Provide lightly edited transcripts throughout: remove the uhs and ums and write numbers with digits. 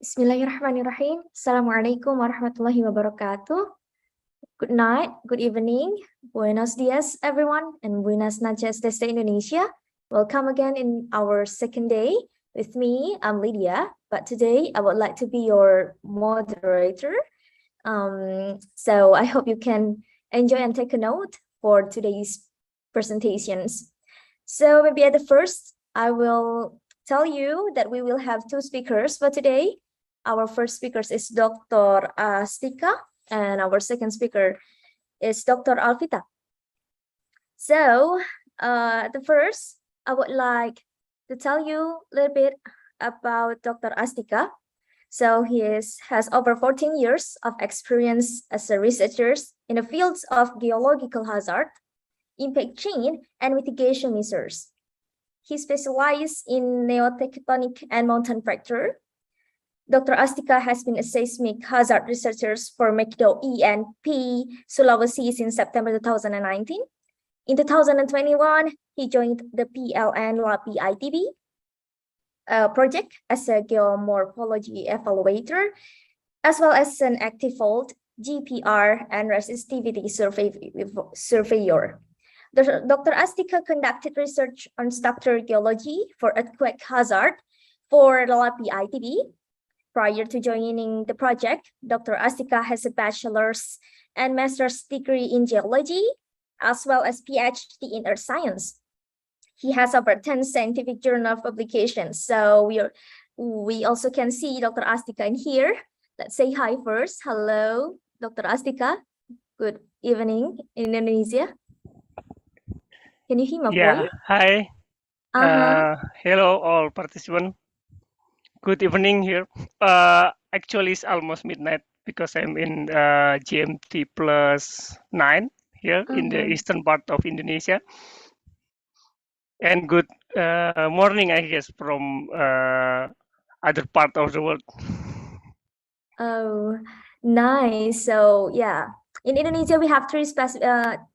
Bismillahirrahmanirrahim. Assalamualaikum warahmatullahi wabarakatuh. Good night, good evening, buenos dias, everyone, and buenas noches desde Indonesia. Welcome again in our second day. With me, I'm Lydia, but today I would like to be your moderator. So I hope you can enjoy and take a note for today's presentations. So maybe at the first, I will tell you that we will have two speakers for today. Our first speaker is Dr. Astika, and our second speaker is Dr. Alvita. So the first, I would like to tell you a little bit about Dr. Astika. So he has over 14 years of experience as a researcher in the fields of geological hazard, impact chain, and mitigation measures. He specializes in neotectonic and mountain fracture. Dr. Astika has been a seismic hazard researcher for Mekido E and P Sulawesi since September 2019. In 2021, he joined the PLN LAPI ITB project as a geomorphology evaluator, as well as an active fault GPR and resistivity surveyor. Dr. Astika conducted research on structural geology for earthquake hazard for the LAPI ITB. Prior to joining the project, Dr. Astika has a bachelor's and master's degree in geology, as well as PhD in earth science. He has over 10 scientific journal publications. So we also can see Dr. Astika in here. Let's say hi first. Hello, Dr. Astika. Good evening in Indonesia. Can you hear my voice? Hi. Hello, all participants. Good evening here. Actually, it's almost midnight because I'm in GMT +9 here in the eastern part of Indonesia. And good morning, I guess, from other part of the world. Oh, nice. So yeah, in Indonesia we have three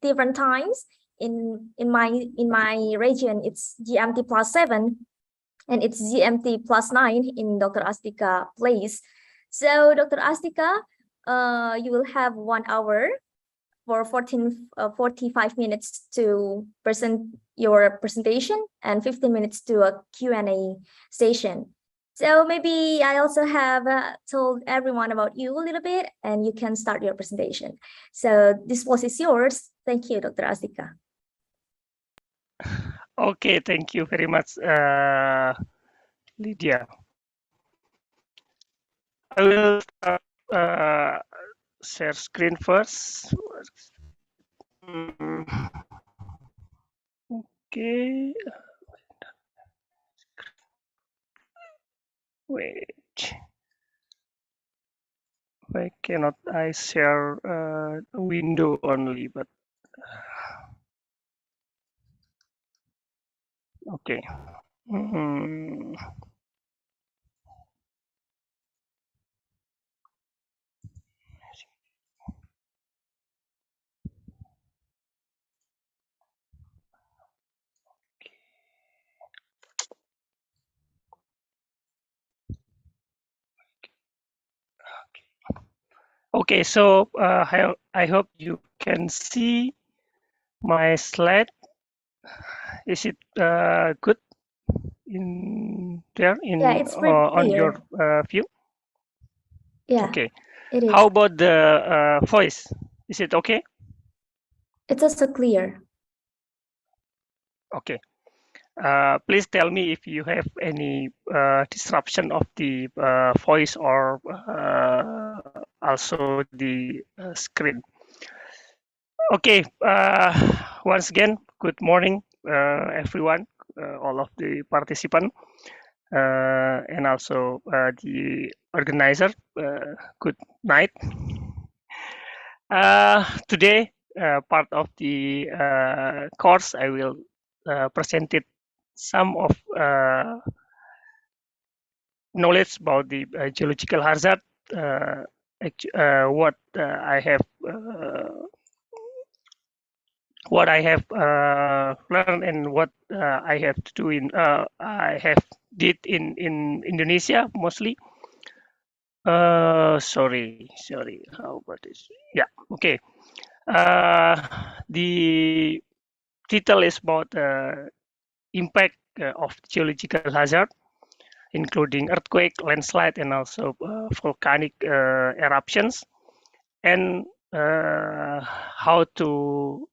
different times. In my region, it's GMT +7. And it's GMT +9 in Dr. Astika place. So Dr. Astika, you will have 1 hour for 45 minutes to present your presentation and 15 minutes to a Q&A session. So maybe I also have told everyone about you a little bit and you can start your presentation. So this was is yours. Thank you, Dr. Astika. Okay, thank you very much, Lydia. I will share screen first. Okay. Wait. Why cannot I share window only? But okay. Okay, so I hope you can see my slide. Is it good in there it's on your view? Yeah. Okay. It is. How about the voice? Is it okay? It's also clear. Okay. Please tell me if you have any disruption of the voice or also the screen. Okay. Once again, good morning, everyone, all of the participants, and also the organizer. Good night. Today, part of the course, I will present it some of knowledge about the geological hazard, what I have learned and what I have to do in I have did in Indonesia mostly. Sorry. How about this? Yeah. Okay. The title is about impact of geological hazard, including earthquake, landslide, and also volcanic eruptions, and how to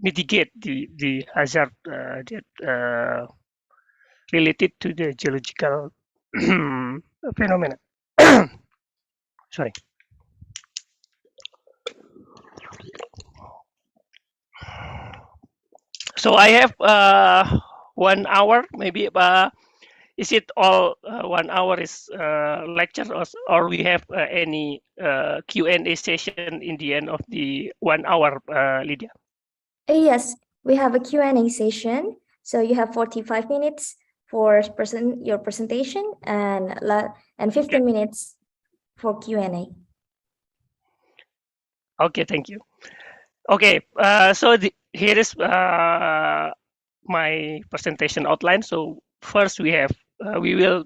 mitigate the hazard that related to the geological phenomena. Sorry. So I have 1 hour, maybe. Is it all 1 hour is lecture, or we have any Q&A session in the end of the 1 hour, Lydia? Yes, we have a Q&A session. So you have 45 minutes for your presentation and 15 minutes for Q&A. Okay, thank you. Okay, so here is my presentation outline. So first we will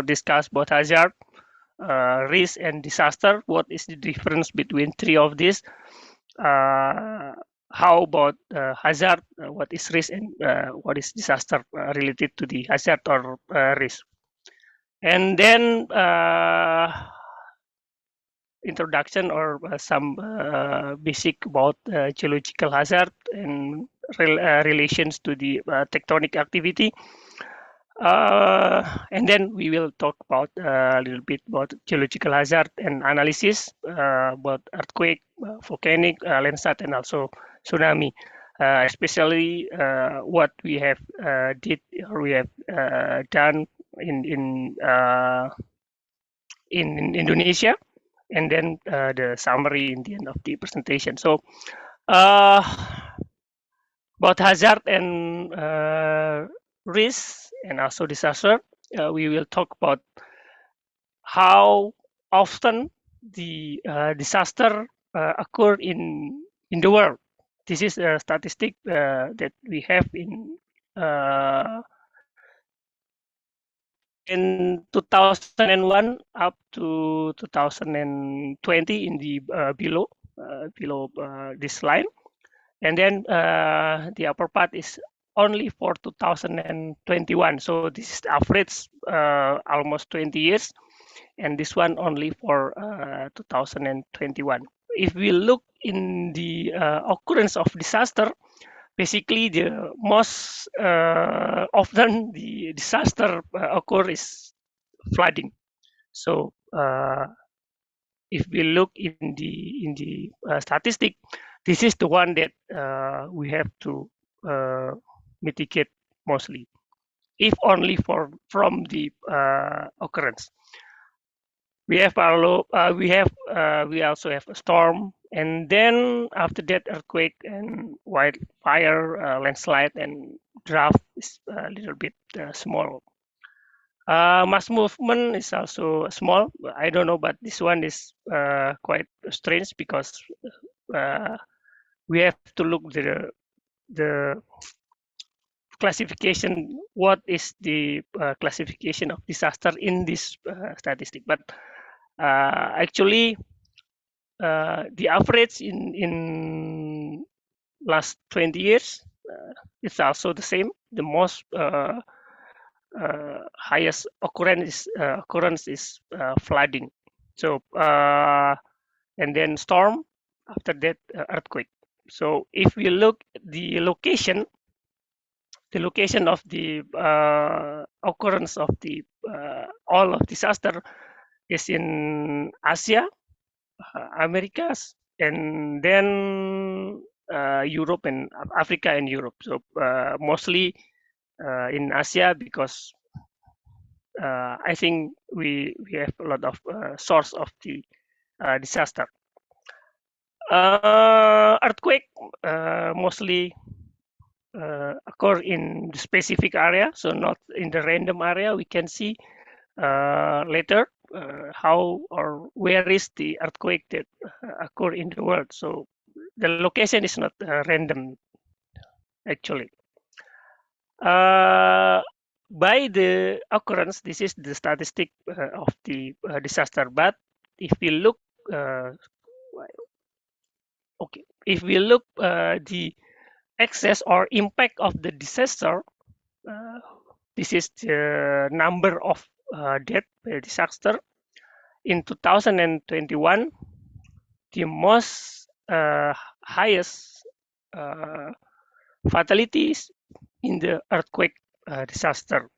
discuss about hazard, risk, and disaster. What is the difference between three of these? How about hazard? What is risk, and what is disaster related to the hazard or risk? And then introduction or some basic about geological hazard and relations to the tectonic activity. And then we will talk about a little bit about geological hazard and analysis, about earthquake, volcanic, landslide, and also tsunami, especially what we have done in Indonesia, and then the summary in the end of the presentation. So about hazard and risk and also disaster, we will talk about how often the disaster occur in the world. This is a statistic that we have in 2001 up to 2020 in the below this line, and then the upper part is only for 2021. So this is the average, almost 20 years, and this one only for 2021. If we look in the occurrence of disaster, basically the most often the disaster occur is flooding. So if we look in the statistic, this is the one that we have to mitigate mostly, if only from the occurrence. We also have a storm, and then after that earthquake and wildfire, landslide, and drought is a little bit small. Mass movement is also small. I don't know, but this one is quite strange because we have to look the classification. What is the classification of disaster in this statistic? But actually, the average in last 20 years, it's also the same. The most highest occurrence is flooding. So and then storm, after that earthquake. So if we look at the location of the occurrence of the all of disaster is in Asia, Americas, and then Europe and Africa and Europe. So mostly in Asia, because I think we have a lot of source of the disaster. Earthquake mostly occur in the specific area, so not in the random area. We can see later how or where is the earthquake that occur in the world. So the location is not random actually. by the occurrence, this is the statistic of the disaster. But if we look, okay, if we look the excess or impact of the disaster, this is the number of death by disaster in 2021. The most highest fatalities in the earthquake disaster.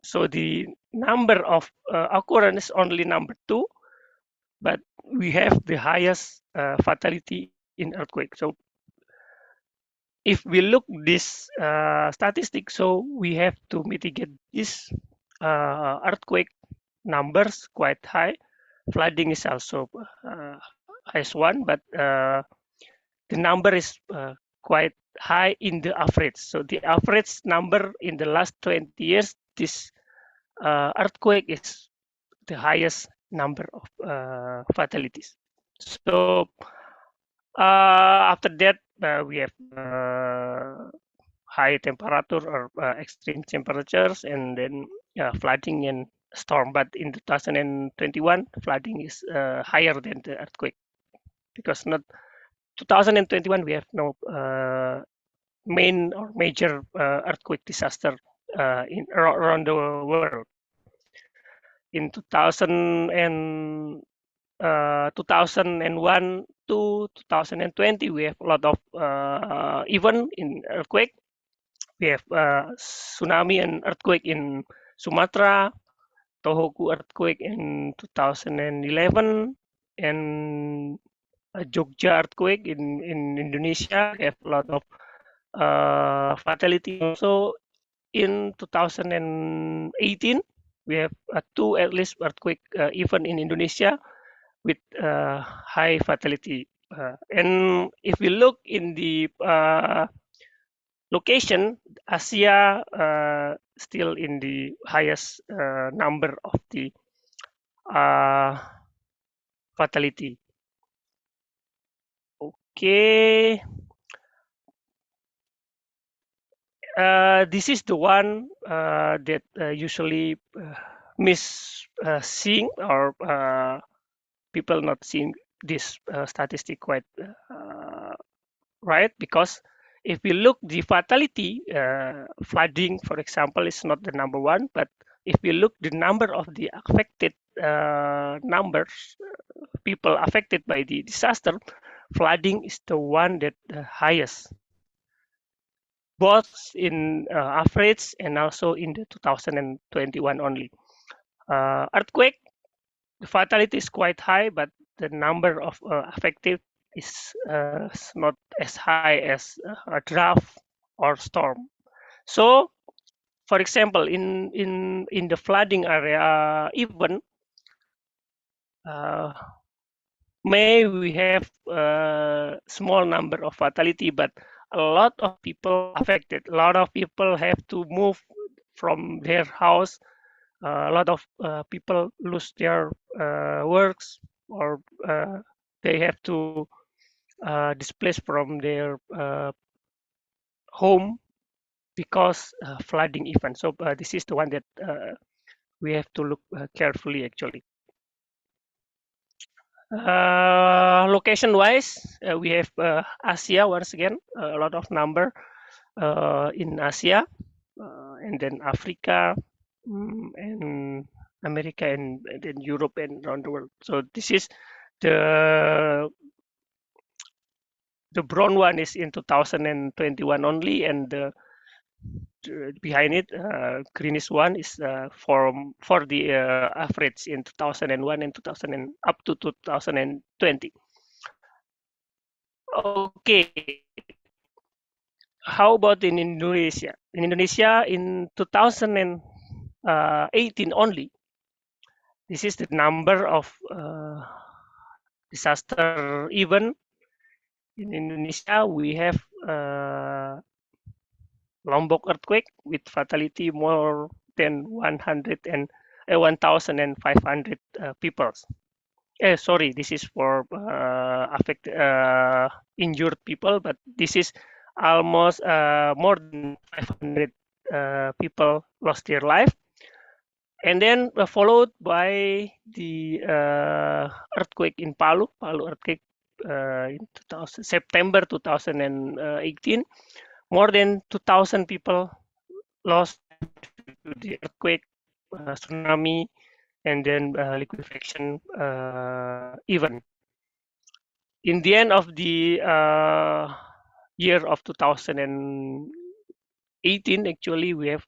So the number of occurrence only number 2, but we have the highest fatality in earthquake. So if we look this statistic, so we have to mitigate this earthquake numbers quite high. Flooding is also highest one, but the number is quite high in the average. So the average number in the last 20 years, this earthquake is the highest number of fatalities. So after that, we have high temperature or extreme temperatures, and then flooding and storm. But in 2021, flooding is higher than the earthquake, because not 2021 we have no main or major earthquake disaster in around the world. In 2001 to 2020, we have a lot of event in earthquake. We have tsunami and earthquake in Sumatra, Tohoku earthquake in 2011, and Jogja earthquake in Indonesia. We have a lot of fatality. Also in 2018, we have 2 at least earthquake event in Indonesia with high fatality. And if we look in the location, Asia still in the highest number of the fatality. Okay. This is the one that usually miss seeing, or people not seeing this statistic quite right, because if we look the fatality, flooding, for example, is not the number 1, but if we look the number of the affected numbers, people affected by the disaster, flooding is the one that highest, both in average and also in the 2021 only. Earthquake, the fatality is quite high, but the number of affected is not as high as a drought or storm. So, for example, in the flooding area, even may we have a small number of fatality, but a lot of people affected. A lot of people have to move from their house. A lot of people lose their works, or they have to displace from their home because flooding event. So this is the one that we have to look carefully, actually. Location wise, we have Asia once again, a lot of number in Asia, and then Africa, and America, and then Europe, and around the world. So this is the brown one is in 2021 only, and the behind it, greenish one is for the average in 2001 and 2000 up to 2020. Okay, how about in Indonesia? In Indonesia, in 2018 only, this is the number of disaster event in Indonesia. We have Lombok earthquake with fatality more than 1,500 people. Sorry, this is for injured people, but this is almost more than 500 people lost their life. And then followed by the earthquake in Palu earthquake in September 2018. More than 2,000 people lost to the earthquake, tsunami, and then liquefaction event. In the end of the year of 2018, actually, we have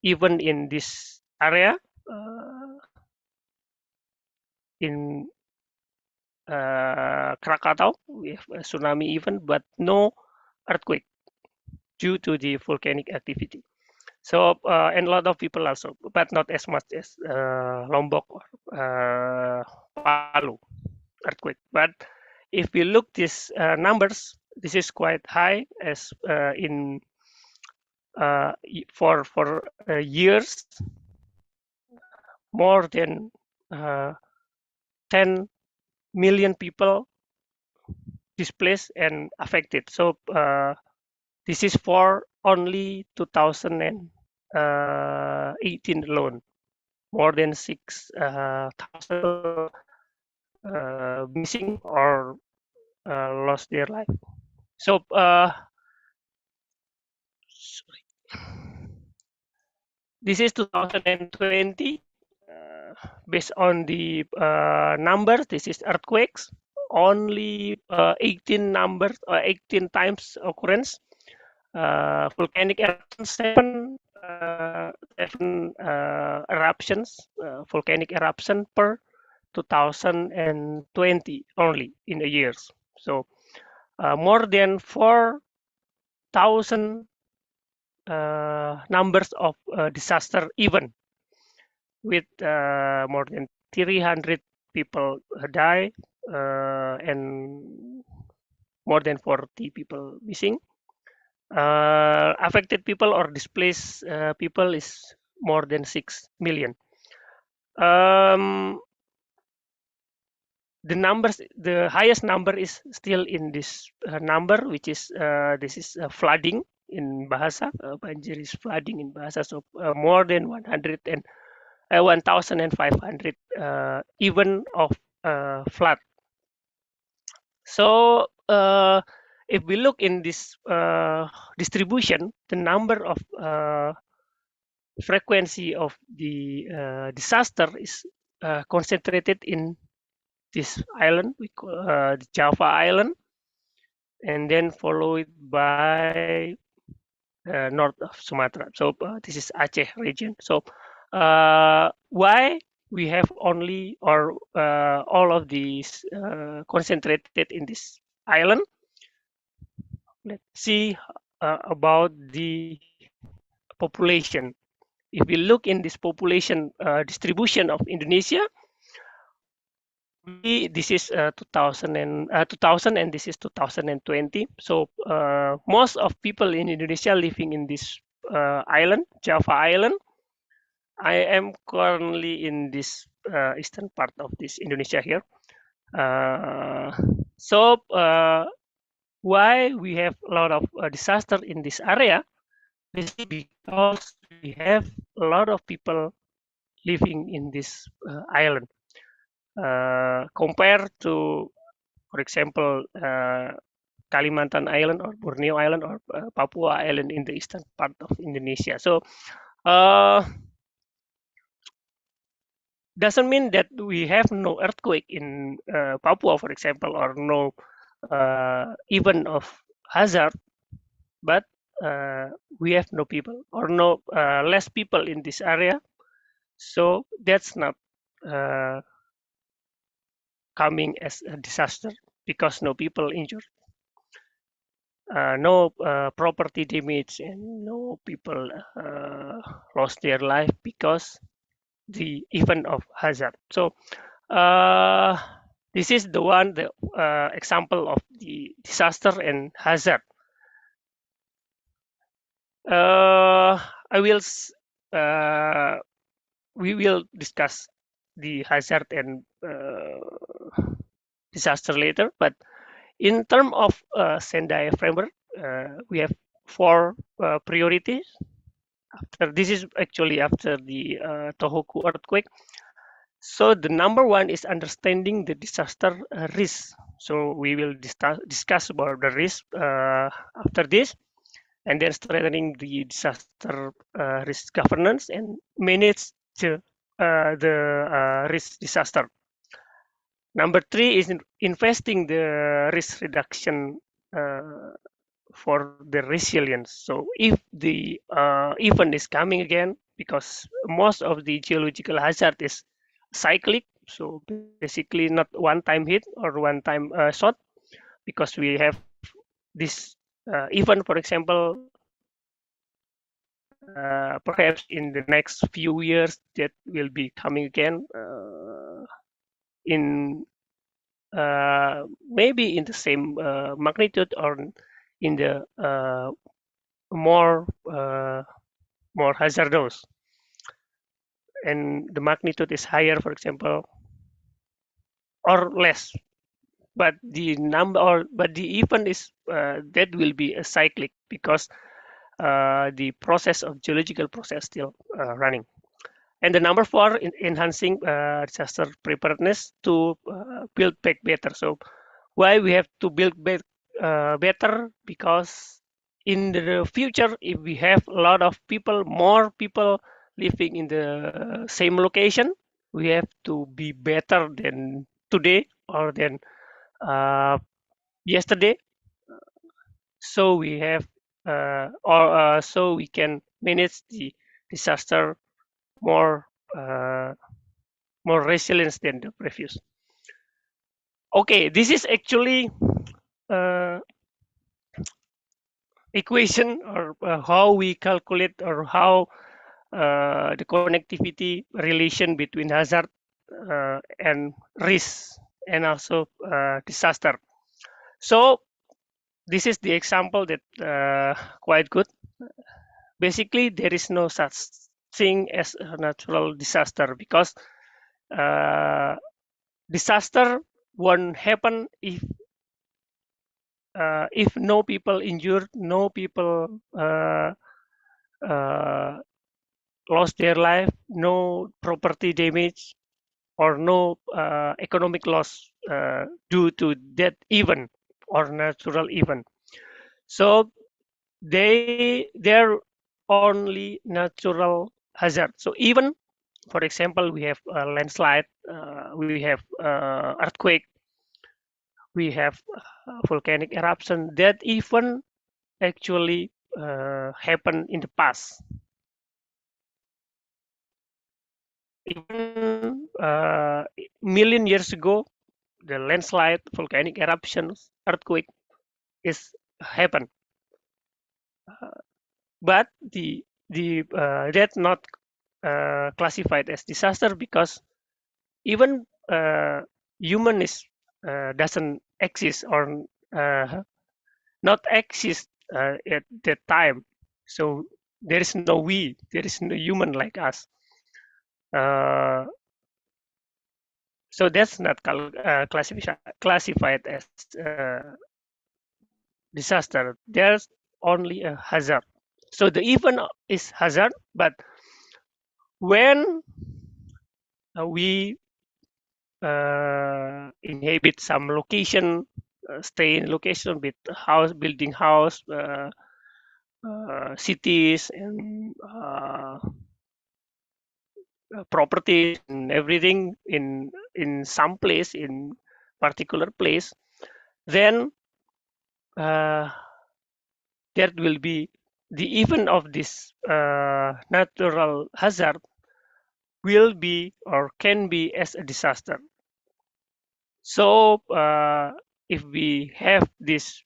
even in this area in Krakatau, we have a tsunami event, but no earthquake due to the volcanic activity. So, and a lot of people also, but not as much as Lombok or Palu earthquake. But if we look these numbers, this is quite high as in for years, more than 10 million people displaced and affected. So this is for only 2018 alone. More than 6,000 missing or lost their life. So this is 2020. Based on the numbers, this is earthquakes. Only 18 numbers, 18 times occurrence. Volcanic eruptions, seven eruptions, volcanic eruption per 2020 only in the years. So more than 4,000 numbers of disaster event with more than 300 people die and more than 40 people missing. Affected people or displaced people is more than 6 million. The numbers, the highest number is still in this number, which is this is flooding in Bahasa. Banjir is flooding in Bahasa, so more than 1,500 even of flood. So if we look in this distribution, the number of frequency of the disaster is concentrated in this island we call the Java Island, and then followed by north of Sumatra. So this is Aceh region. So why we have only or all of these concentrated in this island? Let's see about the population. If we look in this population distribution of Indonesia, this is 2000 and this is 2020. So most of people in Indonesia living in this island, Java Island. I am currently in this eastern part of this Indonesia here. So why we have a lot of disaster in this area? Basically because we have a lot of people living in this island. Compared to, for example, Kalimantan Island or Borneo Island or Papua Island in the eastern part of Indonesia. So doesn't mean that we have no earthquake in Papua, for example, or no event of hazard, but we have no people or no less people in this area. So that's not coming as a disaster because no people injured, no property damage, and no people lost their life because the event of hazard. So this is the example of the disaster and hazard. We will discuss the hazard and disaster later, but in terms of Sendai framework, we have four priorities. After this is actually after the Tohoku earthquake. So the number one is understanding the disaster risk. So we will discuss about the risk after this, and then strengthening the disaster risk governance and manage the risk disaster. Number three is investing the risk reduction for the resilience. So if the event is coming again, because most of the geological hazard is cyclic, so basically not one-time hit or one-time shot, because we have this event, for example, perhaps in the next few years that will be coming again in maybe in the same magnitude or in the more more hazardous, and the magnitude is higher, for example, or less. But the number or but the event is that will be a cyclic, because the process of geological process still running. And the number four, enhancing disaster preparedness to build back better. So why we have to build back better? Because in the future, if we have a lot of people, more people living in the same location, we have to be better than today or than yesterday. So we have so we can manage the disaster more more resilience than the previous. Okay, this is actually uh, equation, or how we calculate, or how the connectivity relation between hazard and risk, and also disaster. So this is the example that quite good. Basically, there is no such thing as a natural disaster, because disaster won't happen if no people injured, no people uh, lost their life, no property damage, or no economic loss due to that event or natural event. So they're only natural hazard. So even, for example, we have a landslide, we have earthquake, we have volcanic eruption, that even actually happened in the past. Even million years ago, the landslide, volcanic eruptions, earthquake is happened, but that's not classified as disaster, because even human is doesn't exist, or not exist at that time. So there is no we, there is no human like us. Uh, so that's not classified as disaster. There's only a hazard. So the event is hazard, but when we inhabit some location, stay in location with house, building house, cities, and properties and everything in some place, in particular place, then uh, there will be the event of this natural hazard will be or can be as a disaster. So if we have this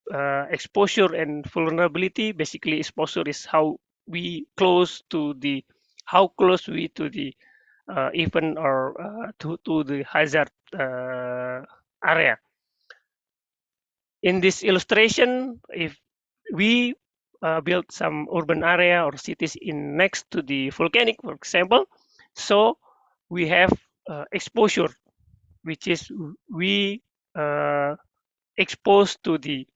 exposure and vulnerability, basically exposure is how we close to the how close we to the event, or to the hazard area. In this illustration, if we build some urban area or cities in next to the volcanic, for example, so we have exposure, which is we exposed to the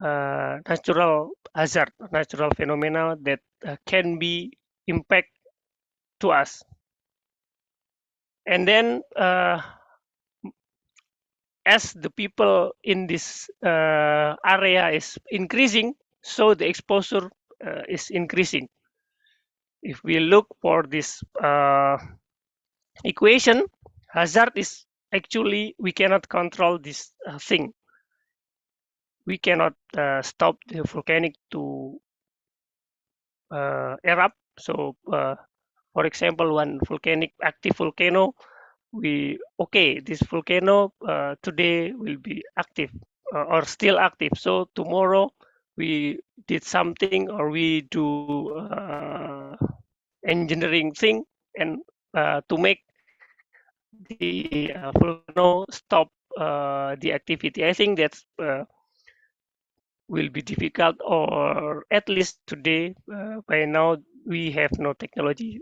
natural hazard, natural phenomena that can be impact to us. And then as the people in this area is increasing, so the exposure is increasing. If we look for this equation, hazard is actually we cannot control this thing. We cannot stop the volcanic to erupt. So, for example, one volcanic active volcano, this volcano today will be active or still active. So tomorrow we did something or we do engineering thing and to make the volcano stop the activity. I think that's will be difficult, or at least today by now we have no technology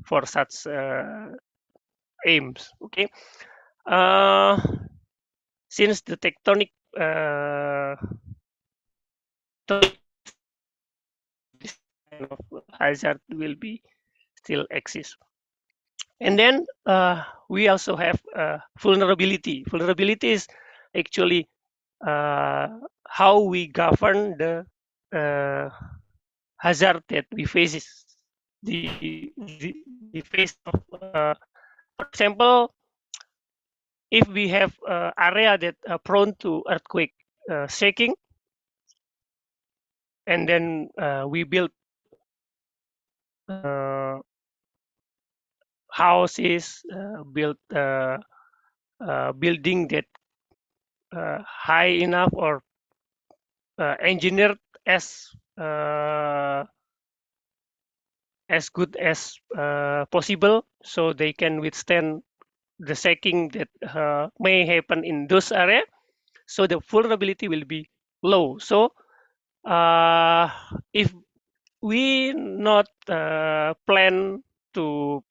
for such aims. Okay, since the tectonic this kind of hazard will be still exist. And then we also have vulnerability. Vulnerability is actually how we govern the hazard that we face. The face of, for example, if we have area that are prone to earthquake shaking, and then we build houses, build building that high enough or engineered as good as possible, so they can withstand the shaking that may happen in those areas. So the vulnerability will be low. So if we not plan to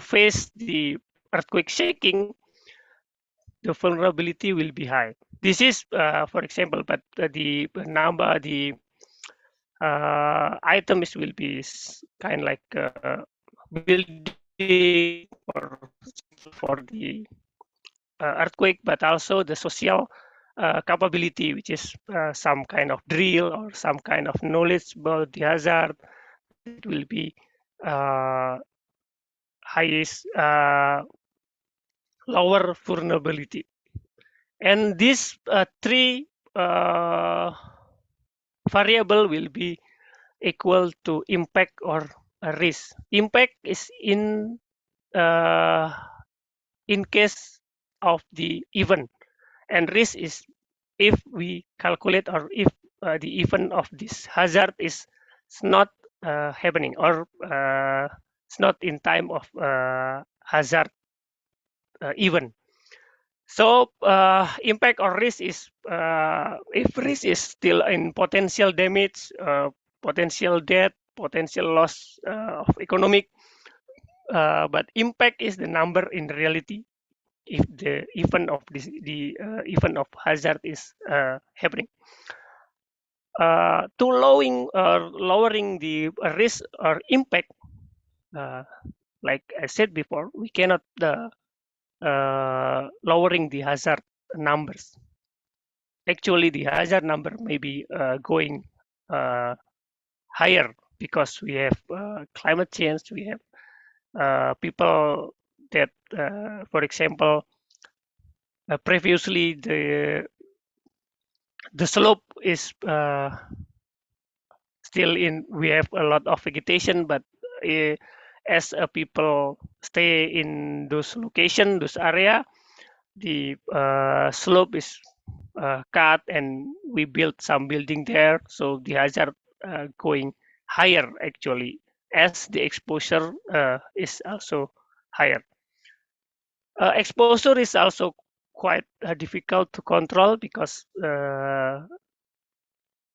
face the earthquake shaking, the vulnerability will be high. This is, for example, but the number, the items will be kind of like building for the earthquake, but also the social capability, which is some kind of drill or some kind of knowledge about the hazard. It will be highest lower vulnerability. And these three variable will be equal to impact or risk. Impact is in case of the event, and risk is if we calculate or if the event of this hazard is not happening or it's not in time of hazard event. So impact or risk is if risk is still in potential damage, potential death, potential loss of economic, but impact is the number in reality if the event of this, the event of hazard is happening. To lowering the risk or impact, like I said before, we cannot lowering the hazard numbers. Actually, the hazard number may be going higher because we have climate change. We have people that, for example, previously the slope is still in. We have a lot of vegetation, but as people stay in those location, those area, the slope is cut and we built some building there, so the hazard going higher actually as the exposure is also higher. Exposure is also quite difficult to control because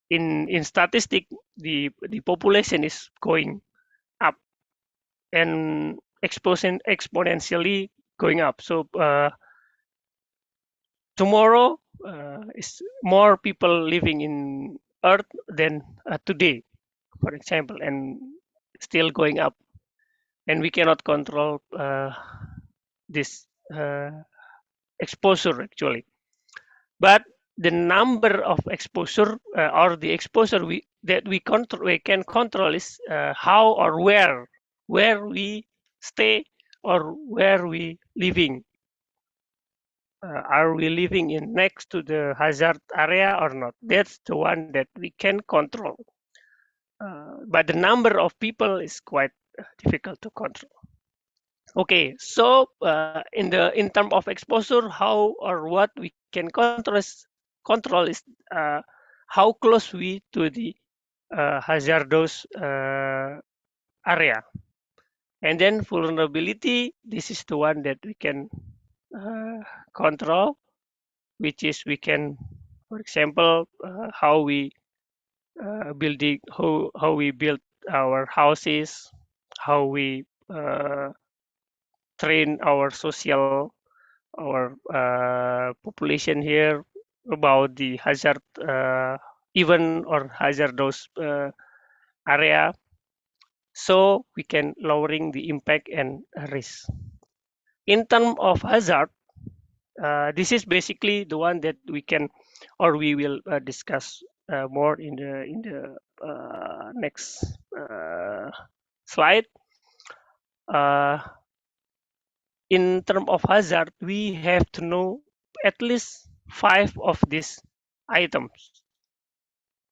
in statistic the population is going up and exponentially going up. So tomorrow is more people living in Earth than today, for example, and still going up, and we cannot control this exposure actually. But the number of exposure or the exposure we can control is how or where we stay or where we living. Are we living in next to the hazard area or not? That's the one that we can control. But the number of people is quite difficult to control. Okay, so in term of exposure, how or what we can control is how close we to the hazardous area, and then vulnerability. This is the one that we can control, which is we can, for example, how we building how we build our houses, how we train our social our population here about the hazard event or hazardous area, so we can lowering the impact and risk. In terms of hazard, this is basically the one that we can or we will discuss more in the next slide. Uh, in terms of hazard, we have to know at least 5 of these items.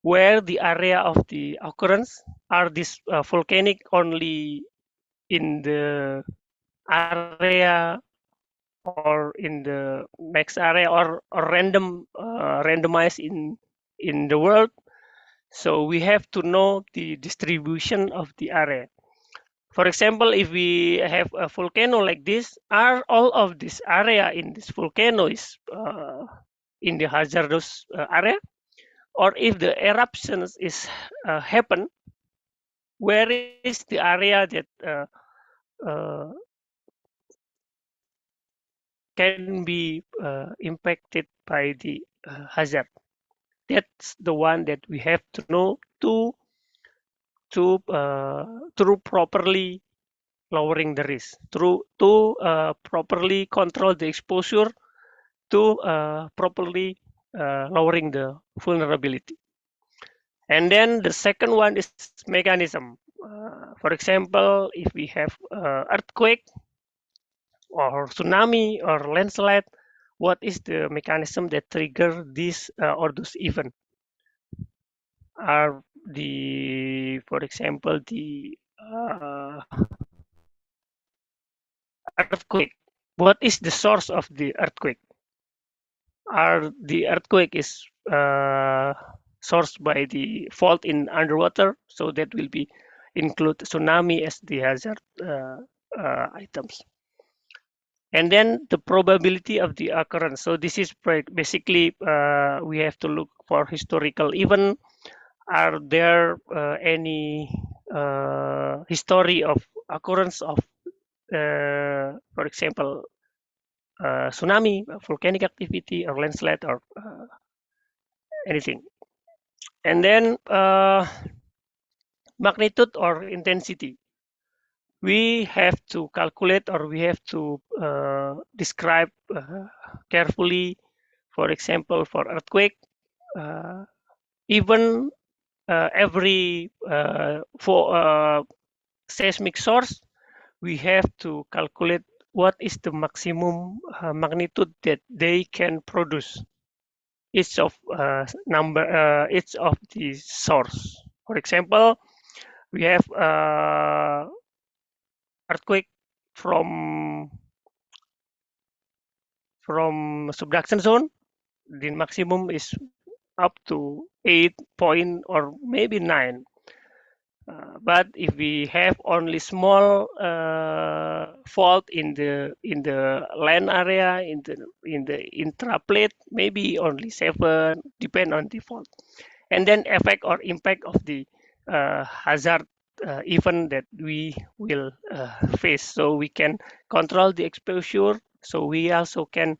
Where the area of the occurrence are this volcanic only in the area or in the next area or randomized in the world. So we have to know the distribution of the area. For example, if we have a volcano like this, are all of this area in this volcano is in the hazardous area? Or if the eruptions is happen, where is the area that uh, can be impacted by the hazard? That's the one that we have to know to properly lowering the risk, to properly control the exposure, to properly lowering the vulnerability. And then the second one is mechanism. For example, if we have earthquake or tsunami or landslide, what is the mechanism that trigger this or those event? Are the, for example, the earthquake? What is the source of the earthquake? Are the earthquake is sourced by the fault in underwater? So that will be include tsunami as the hazard items. And then the probability of the occurrence. So this is basically we have to look for historical event. Are there any history of occurrence of, for example, tsunami, volcanic activity, or landslide, or anything? And then magnitude or intensity. We have to calculate or we have to describe carefully. For example, for earthquake, even every seismic source, we have to calculate what is the maximum magnitude that they can produce. Each of each of the source. For example, we have earthquake from subduction zone. The maximum is up to 8 point or maybe 9. But if we have only small fault in the land area, in the intraplate, maybe only 7, depend on the fault. And then effect or impact of the hazard event that we will face. So we can control the exposure. So we also can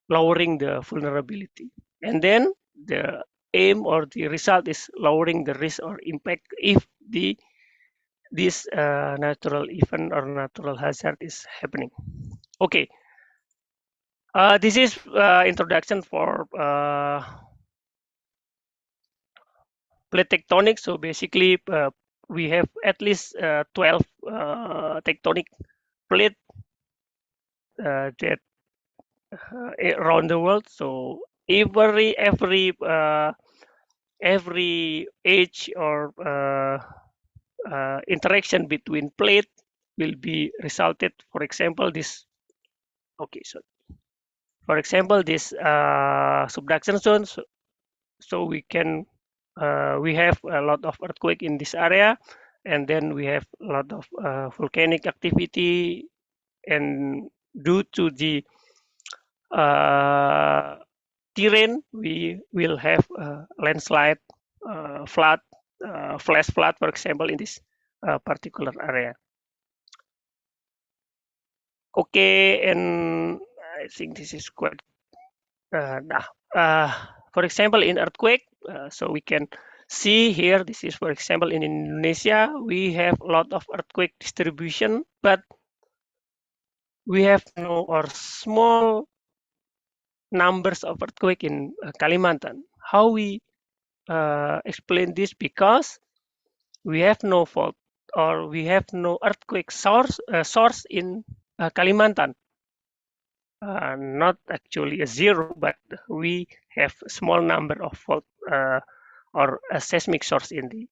lowering the vulnerability. And then the aim or the result is lowering the risk or impact if this natural event or natural hazard is happening. Okay, this is introduction for plate tectonics. So basically, we have at least 12 tectonic plate that around the world. So every age or interaction between plate will be resulted. For example, this. Okay, so for example, this subduction zone. So we have a lot of earthquake in this area, and then we have a lot of volcanic activity, and due to the terrain, we will have landslide, flood, flash flood, for example, in this particular area. Okay, and I think this is quite for example, in earthquake, so we can see here, this is, for example, in Indonesia, we have a lot of earthquake distribution, but we have no or small numbers of earthquake in Kalimantan. How we explain this? Because we have no fault or we have no earthquake source in Kalimantan. Not actually a zero, but we have a small number of fault or a seismic source in the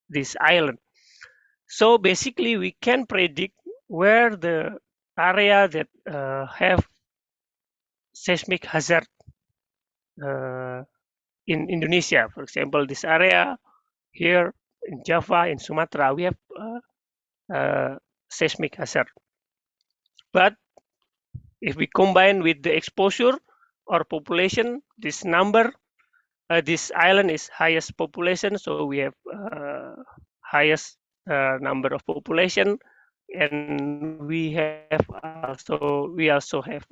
this island. So basically, we can predict where the area that have seismic hazard in Indonesia. For example, this area here in Java, in Sumatra, we have seismic hazard. But if we combine with the exposure or population, this number, this island is highest population, so we have highest number of population, and we also have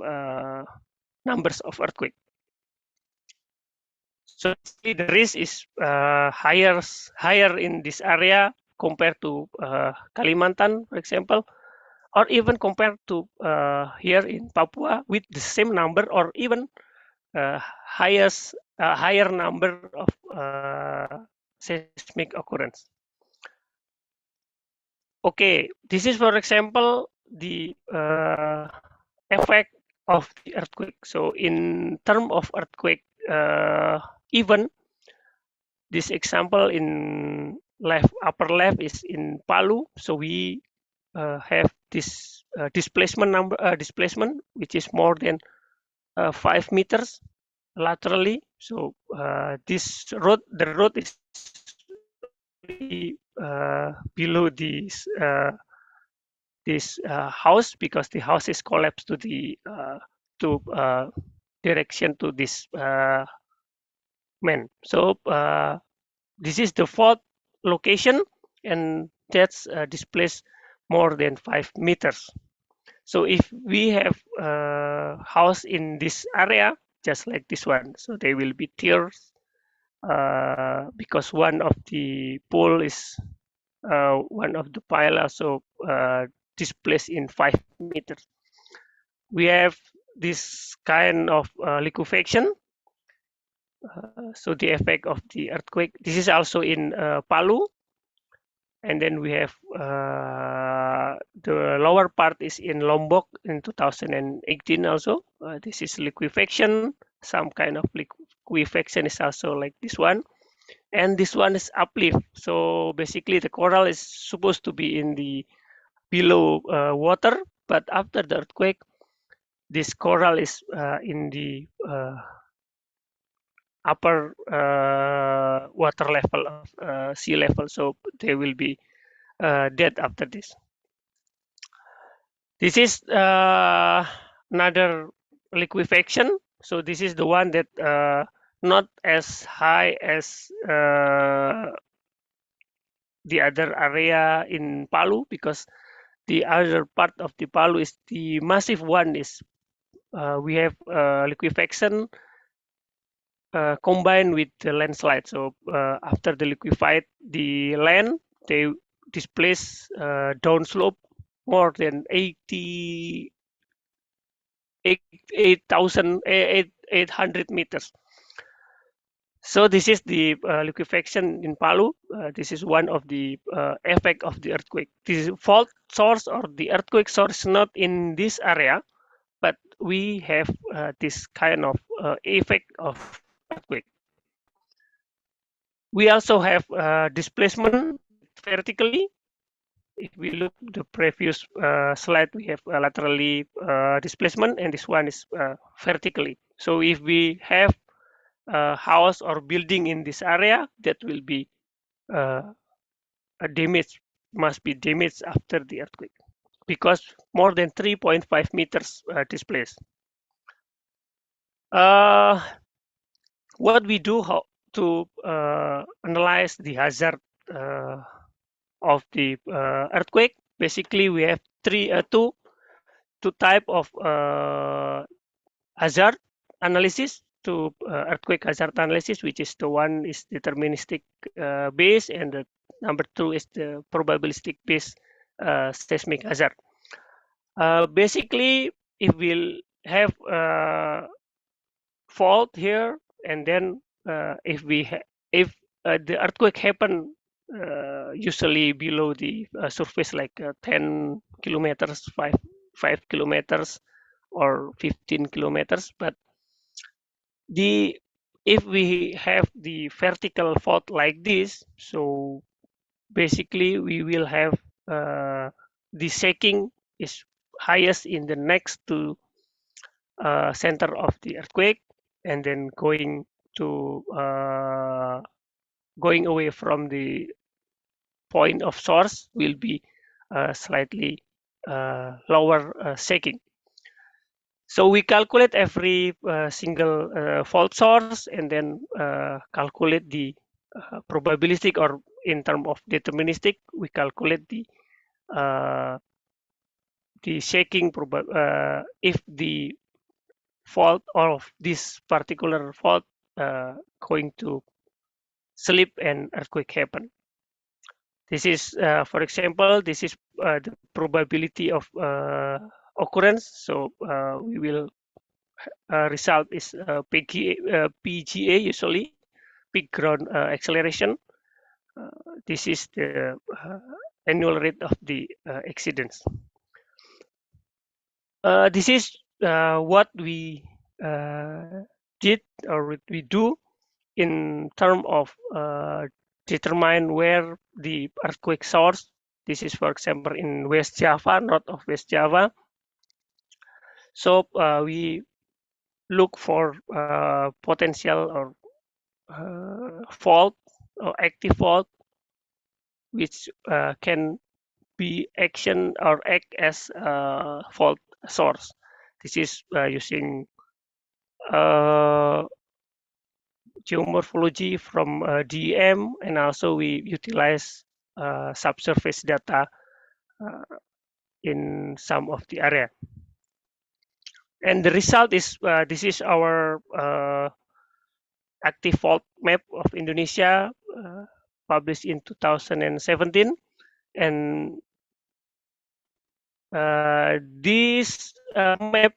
numbers of earthquake. So the risk is higher in this area compared to Kalimantan, for example, or even compared to here in Papua with the same number or even higher number of seismic occurrence. Okay, this is, for example, the effect of the earthquake. So in terms of earthquake event, this example in upper left is in Palu. So we have this displacement which is more than 5 meters laterally. So the road is below this house, because the house is collapsed to the direction to this man. So this is the fourth location, and that's displaced more than 5 meters. So if we have a house in this area, just like this one, so they will be tears because one of the pole is one of the pile also displaced in 5 meters. We have this kind of liquefaction. So the effect of the earthquake. This is also in Palu. And then we have the lower part is in Lombok in 2018 also. This is liquefaction. Some kind of liquefaction is also like this one. And this one is uplift. So basically the coral is supposed to be in the below water, but after the earthquake, this coral is in the upper water level of sea level. So they will be dead after this. This is another liquefaction. So this is the one that not as high as the other area in Palu, because the other part of the Palu is the massive one is we have liquefaction combined with the landslide. So after the liquefied the land, they displace downslope more than 800 meters. So this is the liquefaction in Palu. This is one of the effect of the earthquake. This fault source or the earthquake source not in this area, but we have this kind of effect of earthquake. We also have displacement vertically. If we look the previous slide, we have laterally displacement, and this one is vertically. So if we have a house or building in this area, that will be a damage, must be damaged after the earthquake, because more than 3.5 meters displaced. What we do to analyze the hazard of the earthquake? Basically, we have two type of hazard analysis to earthquake hazard analysis, which is the one is deterministic base, and the number two is the probabilistic base seismic hazard. Basically, if we'll have fault here, and then if the earthquake happen usually below the surface, like 10 kilometers, 5 kilometers, or 15 kilometers. But if we have the vertical fault like this, so basically we will have the shaking is highest in the next to center of the earthquake, and then going away from the point of source will be slightly lower shaking. So we calculate every single fault source, and then calculate the probabilistic, or in terms of deterministic, we calculate the shaking if the fault of this particular fault going to slip and earthquake happen. This is, for example, this is the probability of occurrence. So we will result is PGA usually, peak ground acceleration. This is the annual rate of the accidents. This is what we did, or we do in terms of determine where the earthquake source. This is, for example, in West Java, north of West Java. So we look for potential or fault or active fault, which can be action or act as a fault source. This is using geomorphology from DEM, and also we utilize subsurface data in some of the area. And the result is this is our active fault map of Indonesia, published in 2017, and this map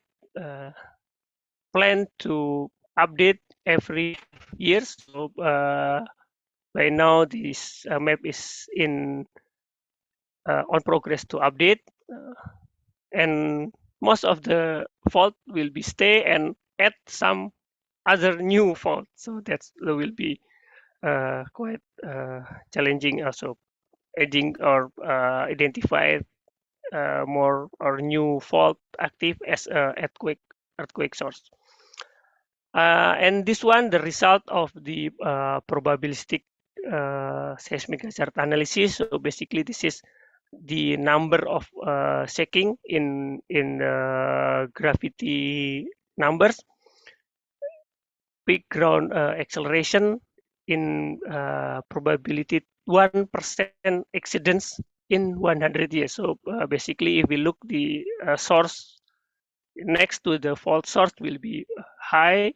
plan to update every year. So by now this map is on progress to update, and most of the fault will be stay and add some other new fault. So that will be quite challenging, also adding or identify more or new fault active as earthquake source. And this one, the result of the probabilistic seismic hazard analysis. So basically, this is the number of shaking in gravity numbers, peak ground acceleration in probability 1% accidents in 100 years. So basically, if we look the source next to the fault source will be high,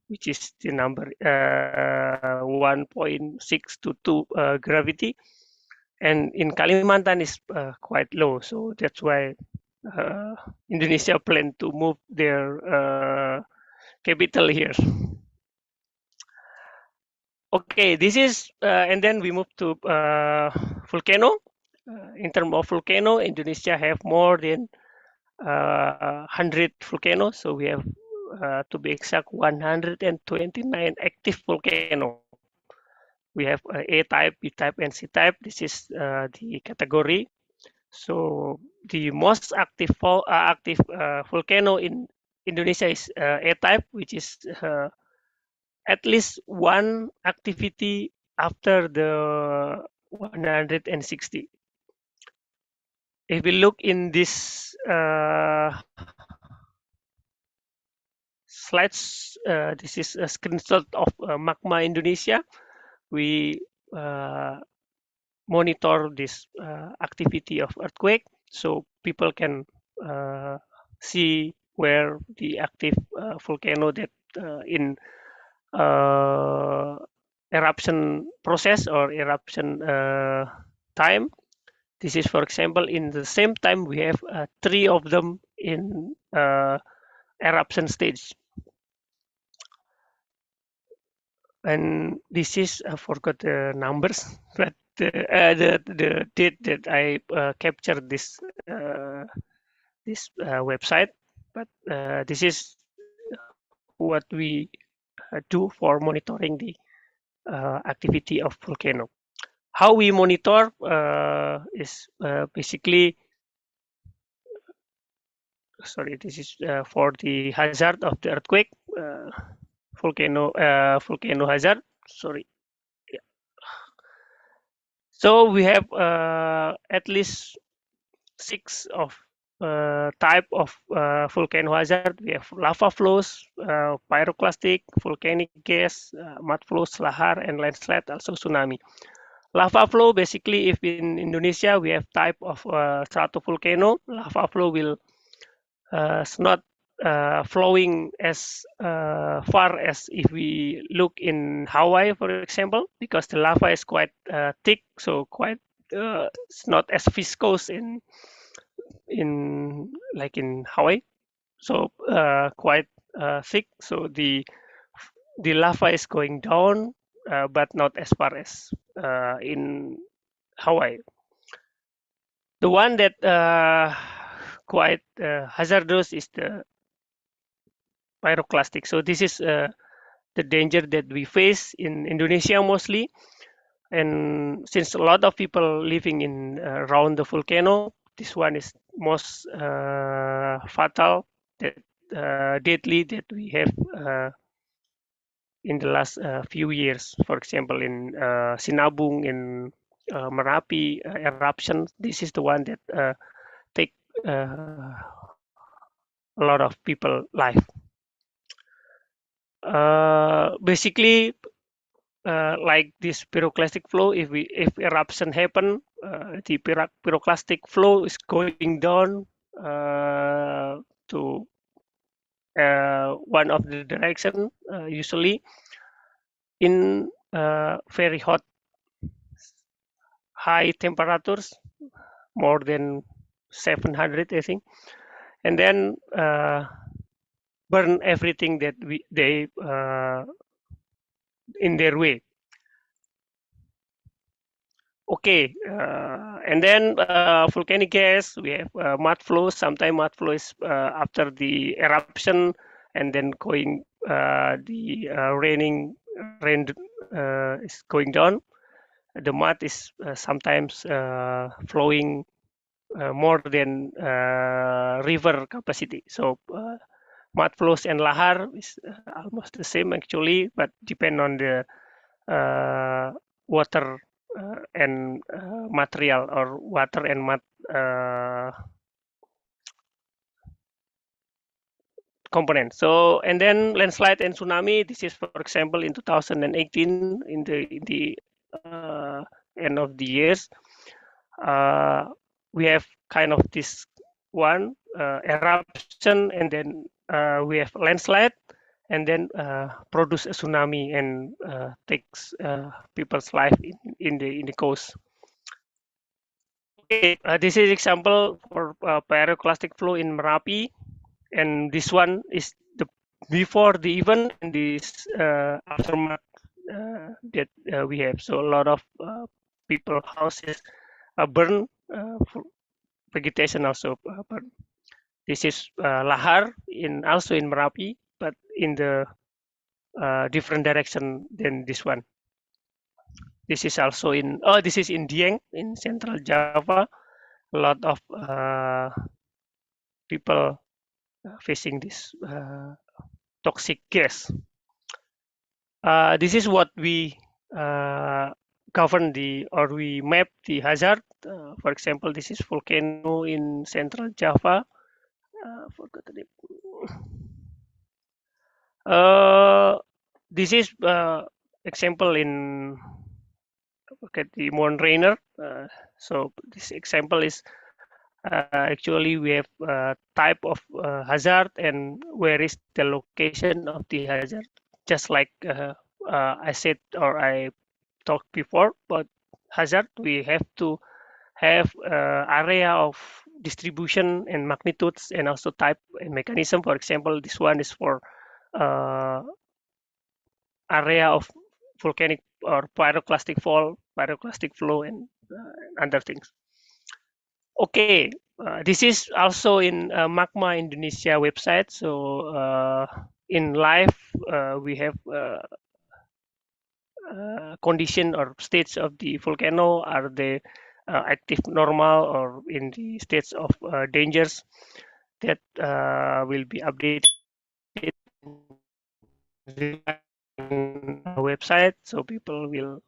which is the number 1.622 gravity, and in Kalimantan is quite low, so that's why Indonesia plan to move their capital here. Okay, this is and then we move to volcano. In terms of volcano, Indonesia have more than 100 volcanoes, so we have to be exact 129 active volcano. We have A type, B type, and C type. This is the category. So the most active volcano in Indonesia is A type, which is at least one activity after the 160. If we look in this slides, this is a screenshot of Magma Indonesia. We monitor this activity of earthquake, so people can see where the active volcano that in eruption process or eruption time. This is, for example, in the same time we have 3 of them in eruption stage. And this is, I forgot the numbers, but the date that I captured this website, but this is what we do for monitoring the activity of volcano. How we monitor is basically, sorry, this is for the hazard of the earthquake, volcano hazard. Sorry. Yeah. So we have at least 6 of type of volcano hazard. We have lava flows, pyroclastic, volcanic gas, mud flows, lahar, and landslide, also tsunami. Lava flow, basically, if in Indonesia we have type of stratovolcano, lava flow will not flowing as far as if we look in Hawaii, for example, because the lava is quite thick, so quite it's not as viscous in like in Hawaii, so quite thick. So the lava is going down, but not as far as in Hawaii. The one that quite hazardous is the pyroclastic. So this is the danger that we face in Indonesia mostly, and since a lot of people living in around the volcano, this one is most fatal, that deadly that we have in the last few years. For example, in Sinabung, in Merapi eruption, this is the one that take a lot of people life. Basically, like this pyroclastic flow, if eruption happen, the pyroclastic flow is going down to one of the direction, usually in very hot, high temperatures, more than 700, I think, and then burn everything that they in their way. Okay, and then volcanic gas, we have mud flows. Sometimes mud flow is after the eruption, and then going the rain is going down. The mud is sometimes flowing more than river capacity. So mud flows and lahar is almost the same actually, but depend on the water and material, or water and mud component. So, and then landslide and tsunami. This is, for example, in 2018, in the end of the years, we have kind of this one, eruption, and then we have landslide, and then produce a tsunami and takes people's life in the coast. Okay, this is example for pyroclastic flow in Merapi, and this one is the before the event and this aftermath that we have. So a lot of people, houses burn, vegetation also burn. This is lahar also in Merapi, but in the different direction than this one. This is also in this is in Dieng in Central Java. A lot of people facing this toxic gas. This is what we govern or we map the hazard. For example, this is volcano in Central Java. Forgot the name. This is example in the Mount Rainier. So this example is actually we have type of hazard and where is the location of the hazard. Just like I said or I talked before about hazard, we have to have area of distribution and magnitudes and also type and mechanism. For example, this one is for area of volcanic or pyroclastic fall, pyroclastic flow, and other things. Okay, this is also in Magma Indonesia website. So in live, we have condition or states of the volcano. Are they active, normal, or in the states of dangers? That will be updated in our website, so people will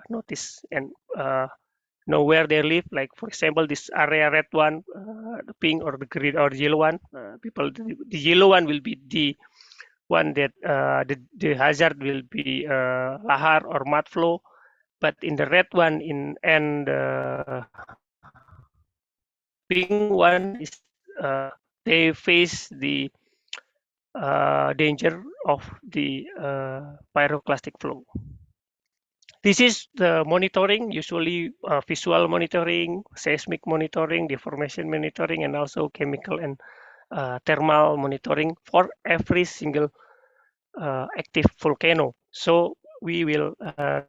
notice and know where they live. Like for example, this area red one, the pink or the green or the yellow one. The yellow one will be the one that the hazard will be lahar or mud flow, but in the red one and pink one is they face the danger of the pyroclastic flow. This is the monitoring, usually visual monitoring, seismic monitoring, deformation monitoring, and also chemical and thermal monitoring for every single active volcano. So we will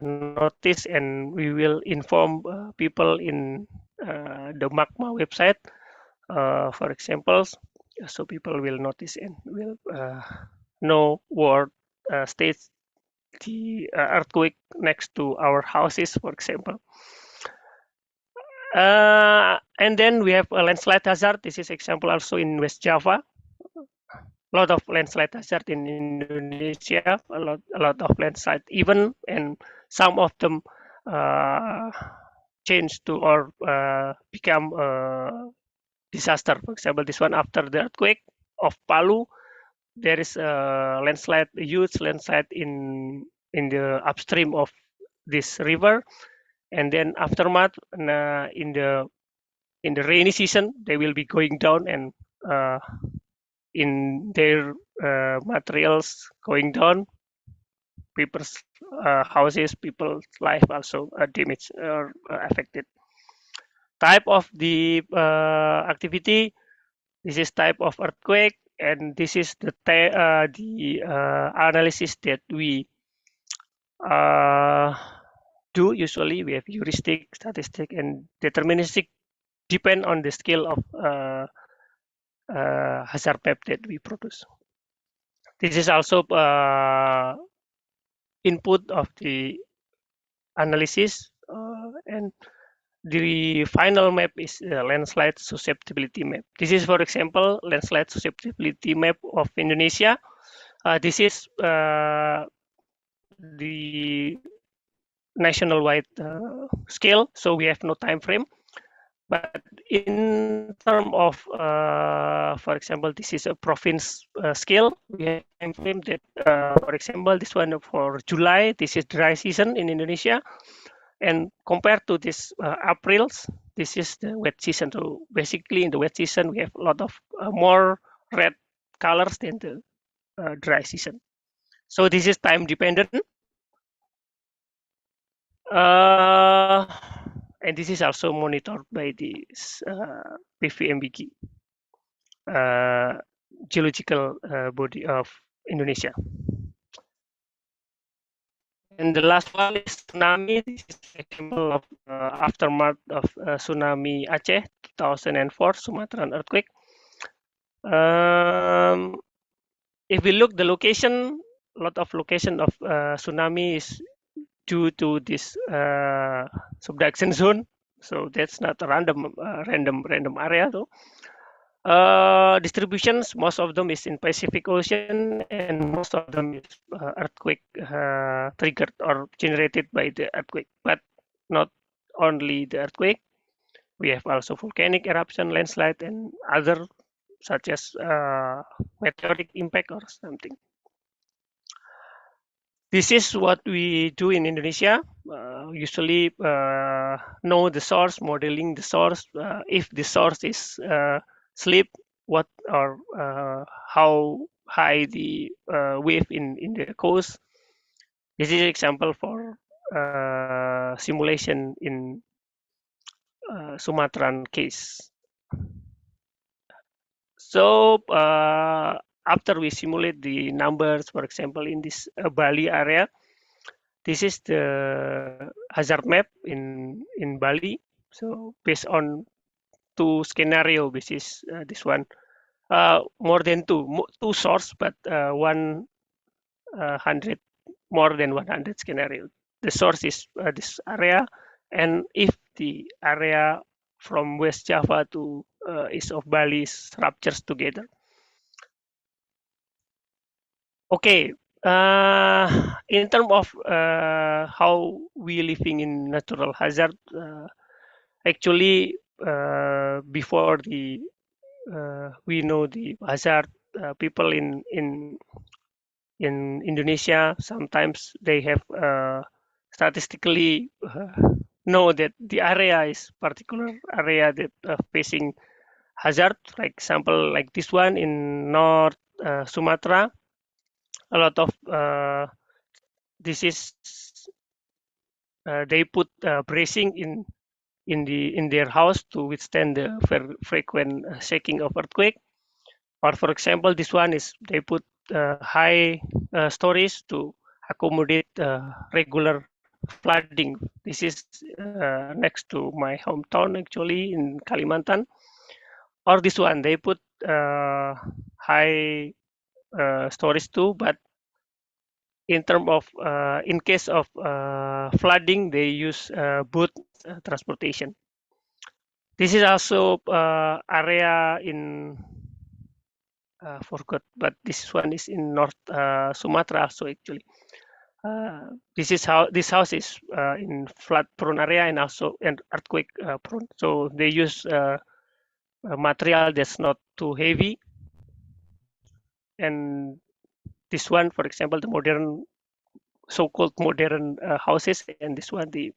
notice and we will inform people in the Magma website, for examples, so people will notice and will know where states the earthquake next to our houses, for example. And then we have a landslide hazard. This is example also in West Java. A lot of landslide hazard in Indonesia. A lot of landslide even, and some of them change to or become a disaster. For example, this one after the earthquake of Palu, there is a landslide, a huge landslide in the upstream of this river, and then aftermath in the rainy season they will be going down and in their materials going down, people's houses, people's life also damaged or affected. Type of the activity, this is type of earthquake, and this is the analysis that we do. Usually we have heuristic, statistic, and deterministic, depend on the scale of hazard map that we produce. This is also input of the analysis, and the final map is landslide susceptibility map. This is, for example, landslide susceptibility map of Indonesia. This is the nationwide scale, so we have no time frame. But in terms of, for example, this is a province scale. We have time frame that, for example, this one for July. This is dry season in Indonesia, and compared to this April's this is the wet season. So basically in the wet season, we have a lot of more red colors than the dry season. So this is time dependent. And this is also monitored by the PVMBG, geological body of Indonesia. And the last one is tsunami. This is an example of aftermath of tsunami Aceh 2004 Sumatran earthquake. If we look the location, a lot of location of tsunami is due to this subduction zone. So that's not a random area though. Distributions, most of them is in Pacific Ocean, and most of them is earthquake triggered or generated by the earthquake. But not only the earthquake, we have also volcanic eruption, landslide, and other such as meteoric impact or something. This is what we do in Indonesia. Usually know the source, modeling the source. If the source is slip, what or how high the wave in the coast. This is an example for simulation in Sumatran case. So after we simulate the numbers, for example, in this Bali area, this is the hazard map in Bali. So based on two scenario, this is this one. More than two source, but 100 more than 100 scenario. The source is this area, and if the area from West Java to east of Bali ruptures together. Okay, in terms of how we living in natural hazard, actually before the we know the hazard, people in Indonesia sometimes they have statistically know that the area is particular area that facing hazard. For example, like this one in North Sumatra, a lot of this is they put bracing in their house to withstand the frequent shaking of earthquake. Or for example, this one is they put high stories to accommodate regular flooding. This is next to my hometown actually in Kalimantan. Or this one they put high stories too, but in terms of in case of flooding, they use boat transportation. This is also area in forgot, but this one is in North Sumatra also actually. This is how this house is in flood prone area and also in earthquake prone. So they use a material that's not too heavy. And this one, for example, the modern so-called modern houses, and this one the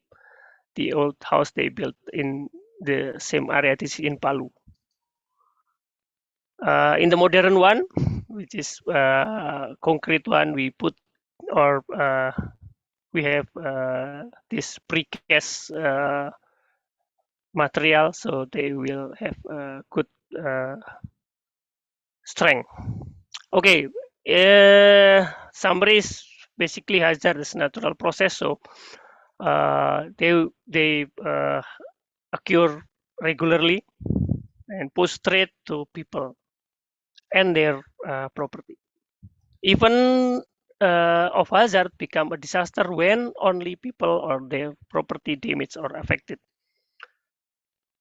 old house they built in the same area. This is in Palu. In the modern one, which is concrete one, we put or we have this precast material, so they will have good strength. Okay, summary is basically hazard is natural process, so they occur regularly and pose threat to people and their property. Even of hazard become a disaster when only people or their property damaged or affected.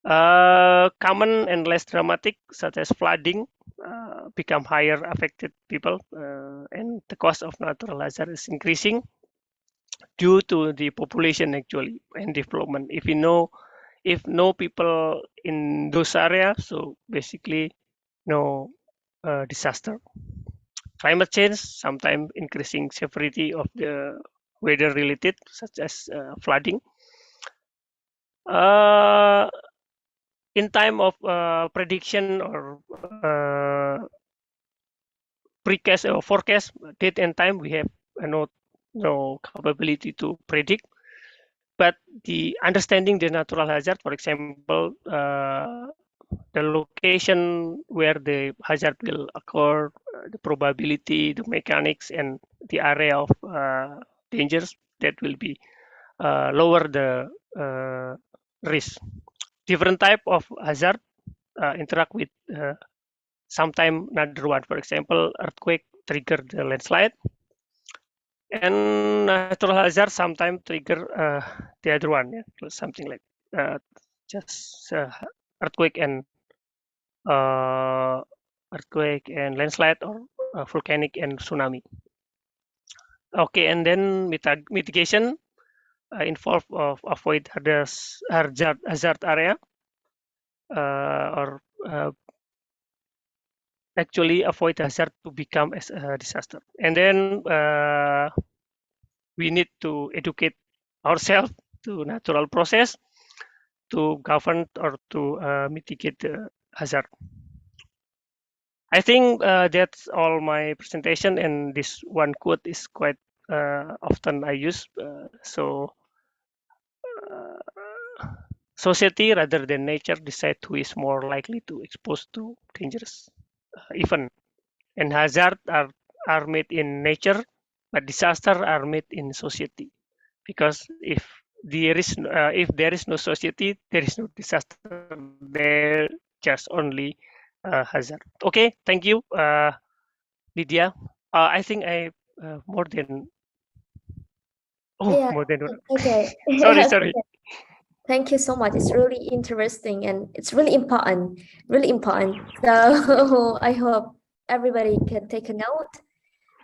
Common and less dramatic, such as flooding, become higher affected people, and the cost of natural hazard is increasing due to the population actually and development. If no people in those areas, so basically no disaster. Climate change sometimes increasing severity of the weather related, such as flooding. in time of prediction or precast or forecast date and time, we have no capability to predict. But the understanding the natural hazard, for example, the location where the hazard will occur, the probability, the mechanics, and the area of dangers, that will be lower the risk. Different type of hazard interact with sometime another one. For example, earthquake trigger the landslide, and natural hazard sometimes trigger the other one. Yeah, something like just earthquake and landslide, or volcanic and tsunami. Okay, and then mitigation involve of avoid hazard area, or actually avoid hazard to become as a disaster. And then we need to educate ourselves to natural process to govern or to mitigate the hazard. I think that's all my presentation, and this one quote is quite often I use. Society rather than nature decide who is more likely to expose to dangerous event, and hazard are made in nature, but disaster are made in society. Because if there is no society, there is no disaster. There just only hazard. Okay, thank you, Lydia. I think I more than Yeah, more than okay. sorry Yes, sorry. okay. Thank you so much. It's really interesting and it's really important, really important. So I hope everybody can take a note.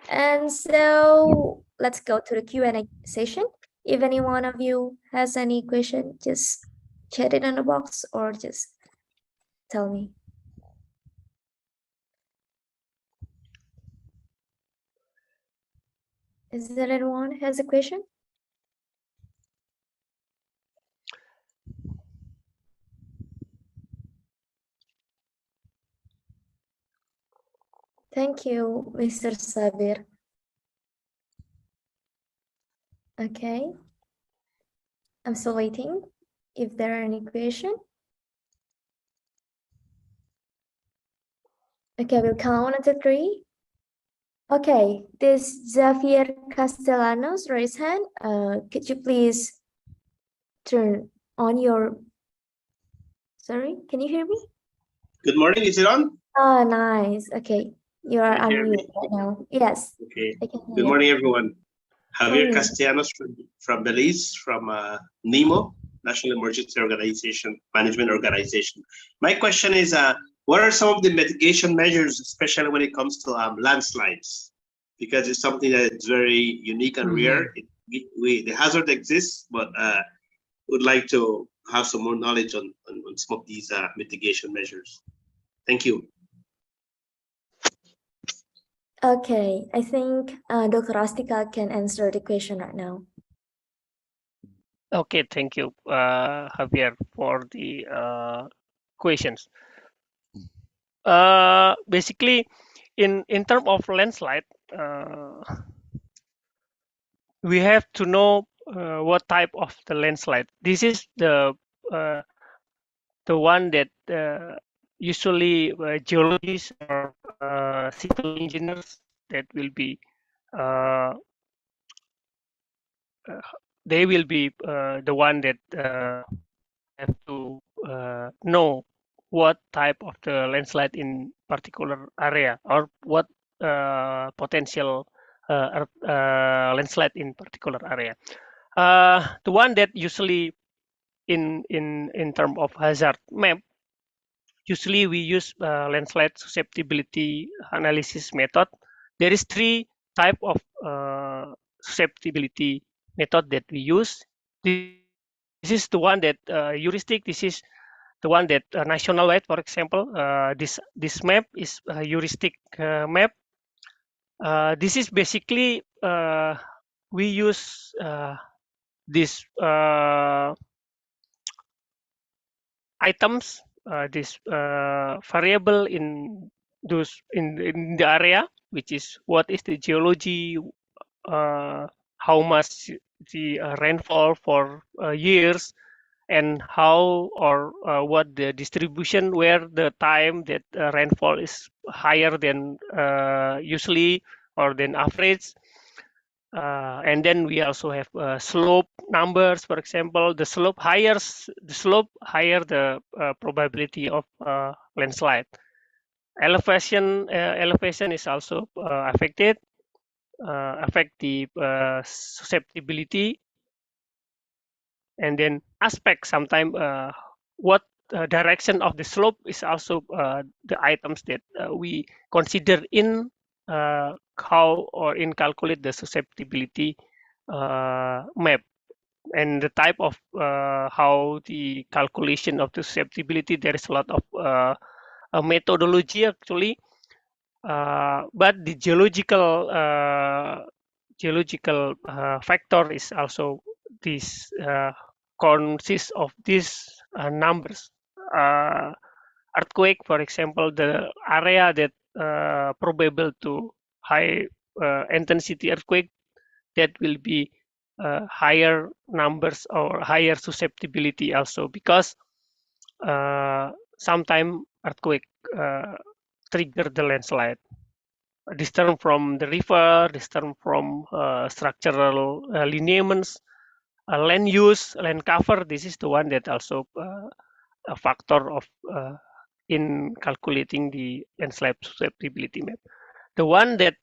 And so let's go to the Q&A session. If any one of you has any question, just chat it in the box or just tell me. Is there anyone has a question? Thank you, Mr. Sabir. Okay. I'm still waiting. If there are any question. Okay, we'll count on to 3. Okay, this Xavier Castellanos raised hand. Could you please turn on your, sorry, can you hear me? Good morning, is it on? Oh, nice. Okay, you are Can you hear me? unmuted right now. Yes, Okay. I can hear Good you. morning, everyone. Javier Morning. Castellanos from Belize, from NEMO, National Emergency Organization, Management Organization. My question is, what are some of the mitigation measures, especially when it comes to landslides? Because it's something that is very unique and rare. The hazard exists, but would like to have some more knowledge on some of these mitigation measures. Thank you. Okay, I think Dr. Astika can answer the question right now. Okay, thank you, Javier, for the questions. Basically, in terms of landslide, we have to know what type of the landslide. This is the one that usually geologists or civil engineers that will be they will be the one that have to know what type of the landslide in particular area, or what potential landslide in particular area. The one that usually in term of hazard map, usually we use landslide susceptibility analysis method. There is 3 type of susceptibility method that we use. This is the one that heuristic. This is the one that national wide. For example, this map is a heuristic map. This is basically we use this items this variable in those in the area, which is what is the geology, how much the rainfall for years, and how or what the distribution, where the time that rainfall is higher than usually or than average. And then we also have slope numbers. For example, the slope higher, the probability of landslide. Elevation is also affect the susceptibility. And then aspect, sometimes what direction of the slope is also the items that we consider in how or in calculate the susceptibility map. And the type of how the calculation of the susceptibility, there is a lot of a methodology actually, but the geological factor is also this consists of these numbers. Earthquake, for example, the area that probable to high intensity earthquake, that will be higher numbers or higher susceptibility also, because sometime earthquake trigger the landslide. Disturb from the river, disturb from structural lineaments, land use, land cover. This is the one that also a factor of in calculating the landslide susceptibility map. The one that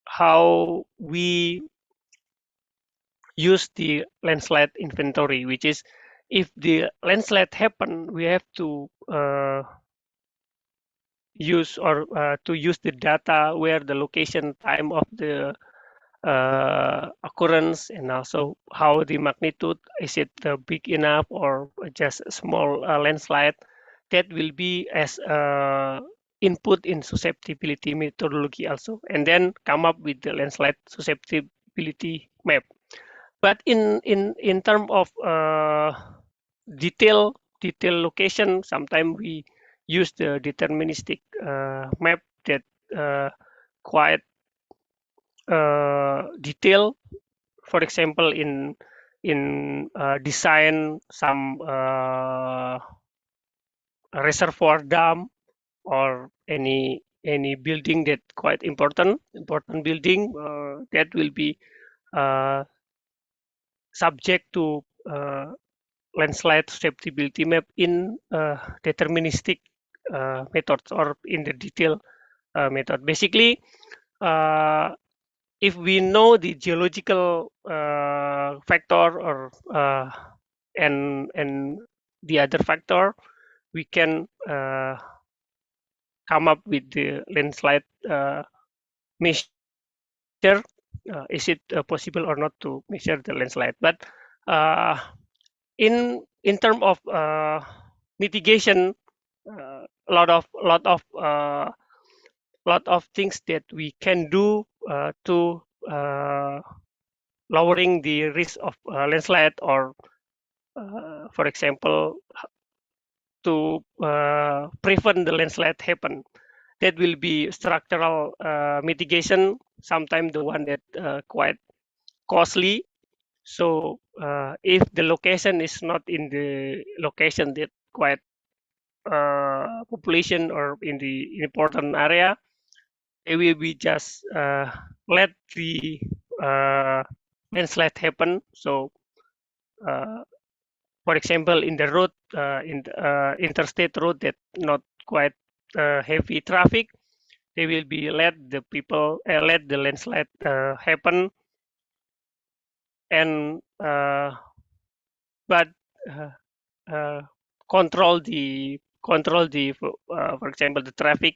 how we use the landslide inventory, which is if the landslide happen, we have to use the data where the location, time of the occurrence, and also how the magnitude, is it big enough or just a small landslide. That will be as input in susceptibility methodology also, and then come up with the landslide susceptibility map. But in terms of detail location, sometimes we use the deterministic map that quite detail. For example, in design some reservoir dam or any building that quite important building that will be subject to landslide susceptibility map in deterministic methods or in the detail method. Basically, if we know the geological factor or and the other factor, we can come up with the landslide measure. Is it possible or not to measure the landslide? But in terms of mitigation, a lot of things that we can do to lowering the risk of landslide, or for example, to prevent the landslide happen. That will be structural mitigation, sometimes the one that quite costly. So if the location is not in the location that quite population or in the important area, it will be just let the landslide happen. So for example, in the road, in the interstate road that not quite heavy traffic, they will be let the people let the landslide happen, and but control the for example the traffic,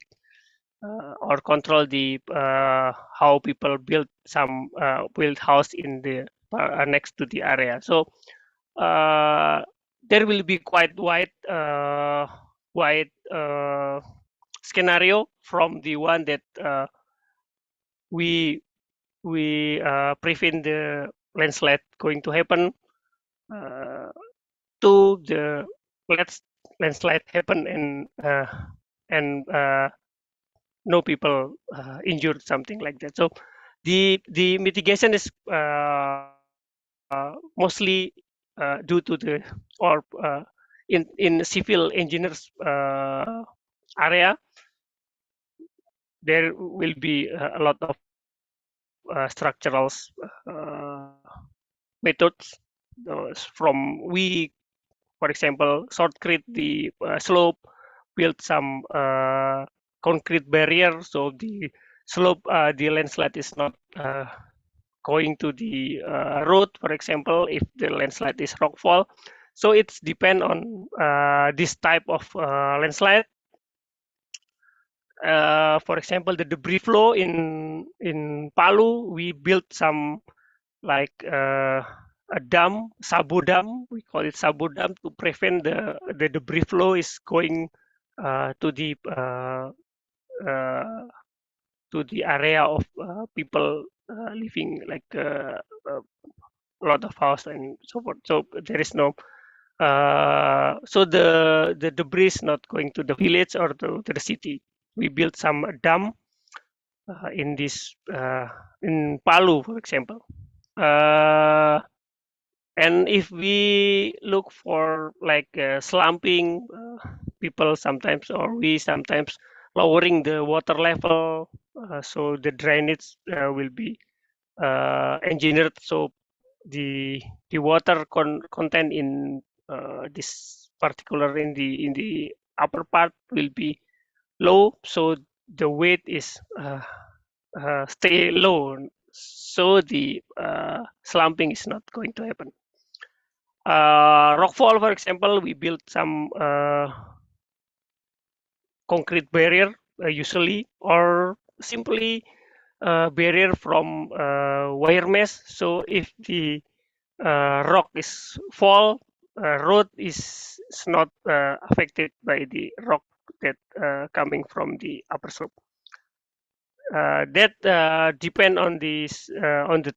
or control the how people build some build house in the next to the area. So there will be quite wide scenario from the one that we prevent the landslide going to happen. to the landslide happen and no people injured, something like that. So the mitigation is mostly due to the or in civil engineers area. There will be a lot of structural methods from for example, shortcrete the slope, build some concrete barrier, so the slope, the landslide is not going to the road, for example, if the landslide is rockfall. So it's depend on this type of landslide. For example, the debris flow in Palu, we built some like a dam, Sabu Dam, we call it Sabu Dam, to prevent the debris flow is going to the area of people living, like a lot of house and so forth. So there is no so the debris is not going to the village or to the city. We built some dam in this in Palu, for example. And if we look for like slumping, people sometimes, or we sometimes lowering the water level, so the drainage will be engineered so the water content in this particular in the upper part will be low, so the weight is stay low, so the slumping is not going to happen. Rockfall, for example, we built some concrete barrier usually, or simply barrier from wire mesh. So if the rock is fall, road is not affected by the rock that coming from the upper slope. That depend on the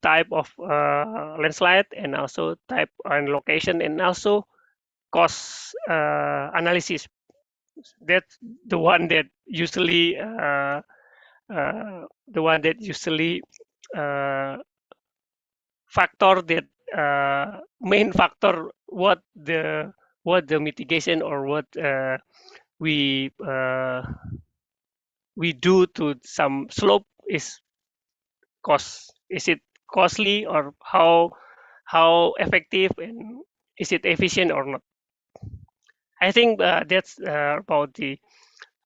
type of landslide, and also type and location, and also cost analysis. That's the one that usually factor that main factor what the mitigation or what we do to some slope is cost. Is it costly, or how effective, and is it efficient or not? I think that's about the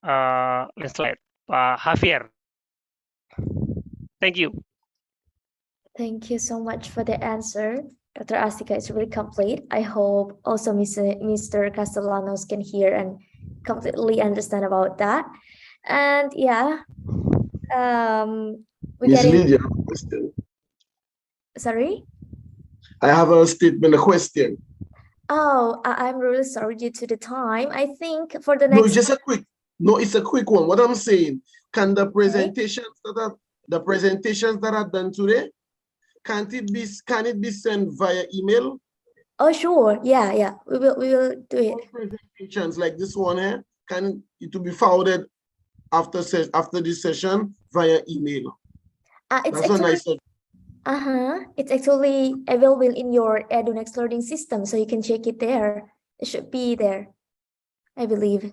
landslide. Javier, thank you. Thank you so much for the answer. Dr. Astika is really complete. I hope also Mr. Castellanos can hear and completely understand about that. And yeah, we're Miss getting, Lydia, a question. sorry? I have a statement, a question. Oh, I'm really sorry due to the time. I think for the No, next, just a quick. No, it's a quick one. What I'm saying, can the presentations that are done today, can it be sent via email? oh sure, yeah, we will do it. All presentations like this one here, can it to be forwarded after this session via email? It's That's a actually nice. it's actually available in your EduNext learning system, so you can check it there. It should be there, I believe.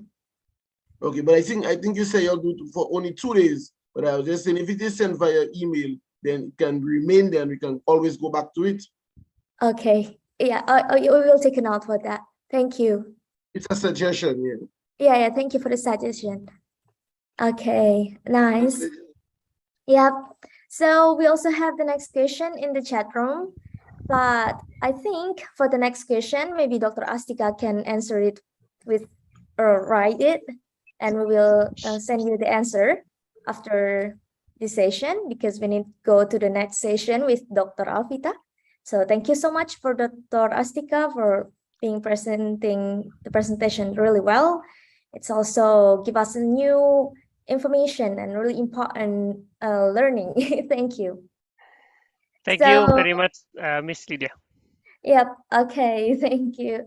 Okay, but I think you say you'll do it for only 2 days. But I was just saying, if it is sent via email, then it can remain there and we can always go back to it. Okay, yeah, we will take a note for that. Thank you. It's a suggestion, yeah. Yeah, thank you for the suggestion. Okay, nice. Yep. So we also have the next question in the chat room, but I think for the next question, maybe Dr. Astika can answer it with or write it, and we will send you the answer after this session, because we need to go to the next session with Dr. Alvita. So thank you so much for Dr. Astika for presenting the presentation really well. It's also give us a new information and really important learning. Thank you. Thank you very much, Miss Lydia. Yep. Okay. Thank you.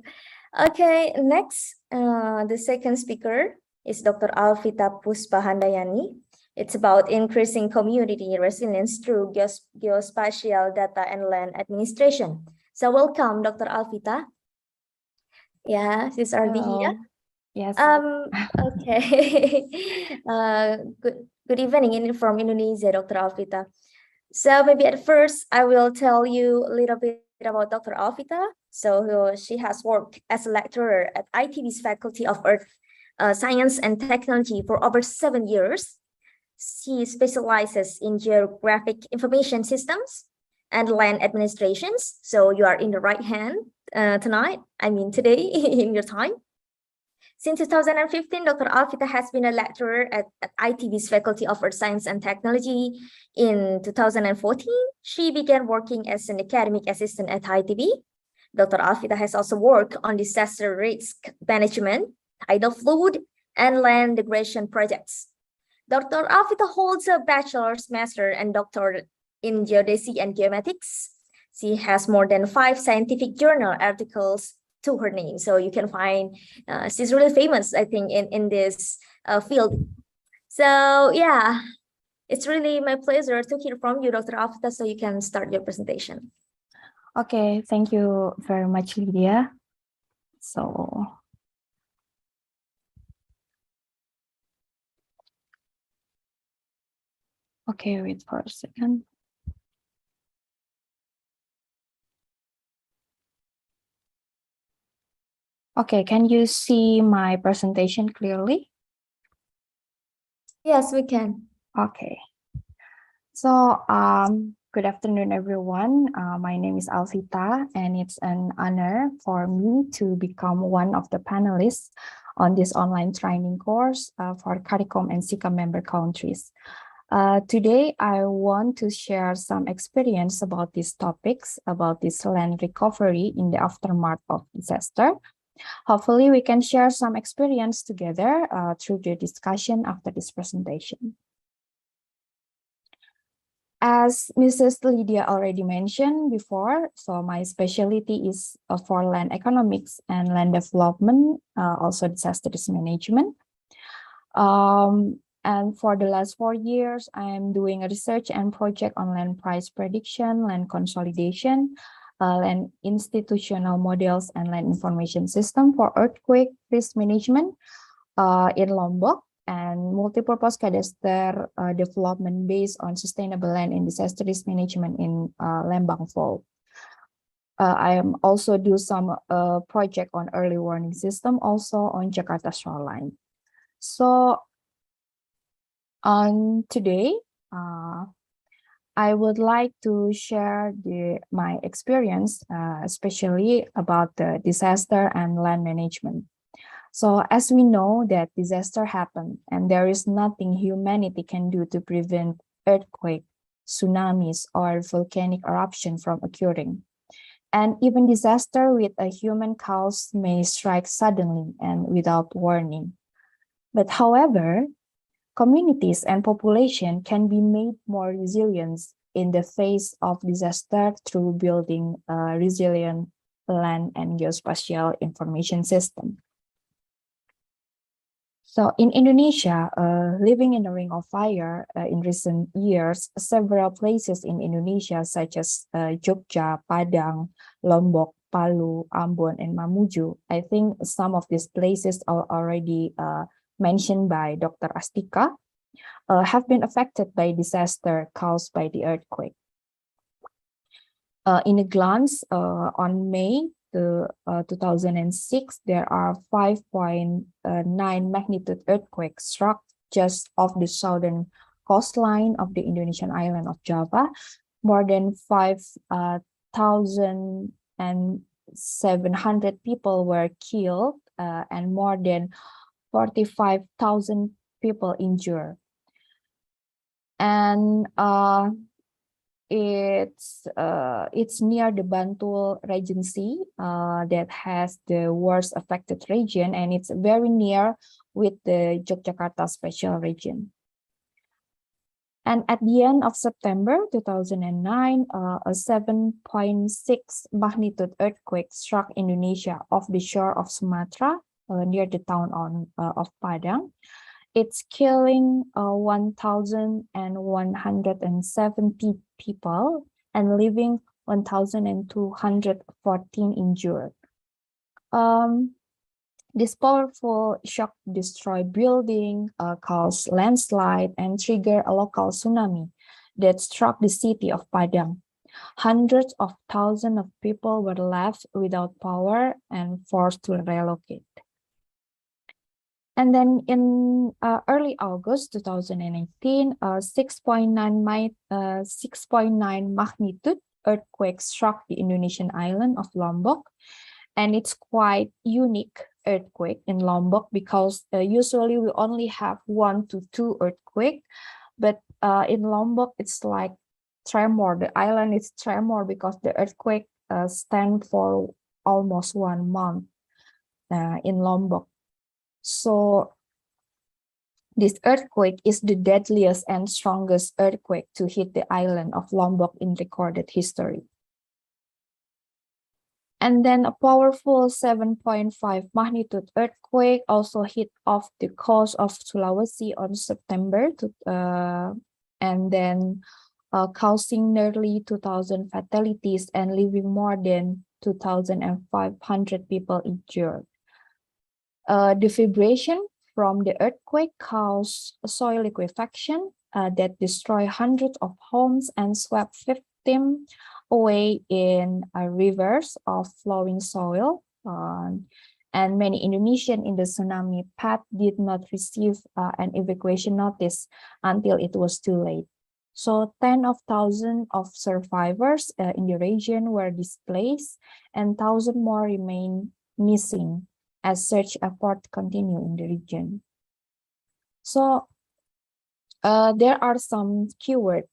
Okay, next, the second speaker is Dr. Alvita Puspahandayani. It's about increasing community resilience through geospatial data and land administration. So welcome, Dr. Alvita. Yeah, this is Ardia. Yes. Okay. Good evening from Indonesia, Dr. Alvita. So maybe at first I will tell you a little bit about Dr. Alvita. So she has worked as a lecturer at ITB's Faculty of Earth Science and Technology for over 7 years. She specializes in geographic information systems and land administrations. So you are in the right hand today in your time. Since 2015, Dr. Alvita has been a lecturer at ITB's Faculty of Earth Science and Technology. In 2014, she began working as an academic assistant at ITB. Dr. Alvita has also worked on disaster risk management, tidal flood, and land degradation projects. Dr. Alvita holds a bachelor's, master, and doctorate in geodesy and geomatics. She has more than 5 scientific journal articles to her name. So you can find she's really famous, I think, in this field. So yeah, it's really my pleasure to hear from you, Dr. Alvita, so you can start your presentation. Okay, thank you very much, Lydia. So, okay, wait for a second. Okay, can you see my presentation clearly? Yes, we can. Okay. So, good afternoon, everyone. My name is Alvita, and it's an honor for me to become one of the panelists on this online training course for CARICOM and SICA member countries. Today, I want to share some experience about these topics, about this land recovery in the aftermath of disaster. Hopefully, we can share some experience together through the discussion after this presentation. As Mrs. Lydia already mentioned before, so my specialty is for land economics and land development, also disaster risk management. And for the last 4 years, I am doing a research and project on land price prediction, land consolidation, land institutional models, and land information system for earthquake risk management in Lombok, and multi-purpose cadastre development based on sustainable land and disaster risk management in Lembang Fault. I am also do some project on early warning system also on Jakarta shoreline. So on today, I would like to share my experience, especially about the disaster and land management. So as we know that disaster happened and there is nothing humanity can do to prevent earthquake, tsunamis, or volcanic eruption from occurring. And even disaster with a human cause may strike suddenly and without warning. But however, communities and population can be made more resilient in the face of disaster through building a resilient land and geospatial information system. So in Indonesia, living in the Ring of Fire in recent years, several places in Indonesia such as Jogja, Padang, Lombok, Palu, Ambon, and Mamuju, I think some of these places are already mentioned by Dr. Astika, have been affected by disaster caused by the earthquake. In a glance, on May 2006, there are 5.9 magnitude earthquakes struck just off the southern coastline of the Indonesian island of Java. More than 5,700 people were killed and more than 45,000 people injured. And it's near the Bantul Regency that has the worst affected region, and it's very near with the Yogyakarta special region. And at the end of September 2009, a 7.6 magnitude earthquake struck Indonesia off the shore of Sumatra near the town of Padang. It's killing 1,170 people and leaving 1,214 injured. This powerful shock destroyed building, caused landslide, and triggered a local tsunami that struck the city of Padang. Hundreds of thousands of people were left without power and forced to relocate. And then in early August 2018, a 6.9 magnitude earthquake struck the Indonesian island of Lombok. And it's quite unique earthquake in Lombok because usually we only have 1 to 2 earthquake, but in Lombok it's like tremor. The island is tremor because the earthquake stand for almost 1 month in Lombok. So this earthquake is the deadliest and strongest earthquake to hit the island of Lombok in recorded history. And then a powerful 7.5 magnitude earthquake also hit off the coast of Sulawesi on September, and then causing nearly 2,000 fatalities and leaving more than 2,500 people injured. The vibration from the earthquake caused soil liquefaction that destroyed hundreds of homes and swept victims away in rivers of flowing soil. And many Indonesians in the tsunami path did not receive an evacuation notice until it was too late. So tens of thousands of survivors in the region were displaced and thousands more remain missing as search efforts continue in the region. So there are some keywords.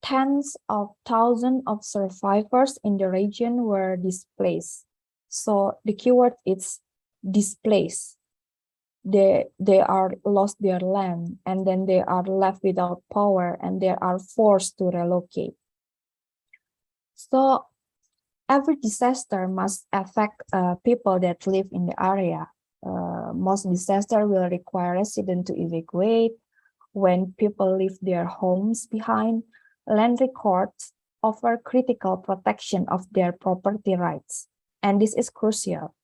Tens of thousands of survivors in the region were displaced. So the keyword is displaced. They are lost their land, and then they are left without power, and they are forced to relocate. So every disaster must affect people that live in the area. Most disaster will require residents to evacuate. When people leave their homes behind, land records offer critical protection of their property rights. And this is crucial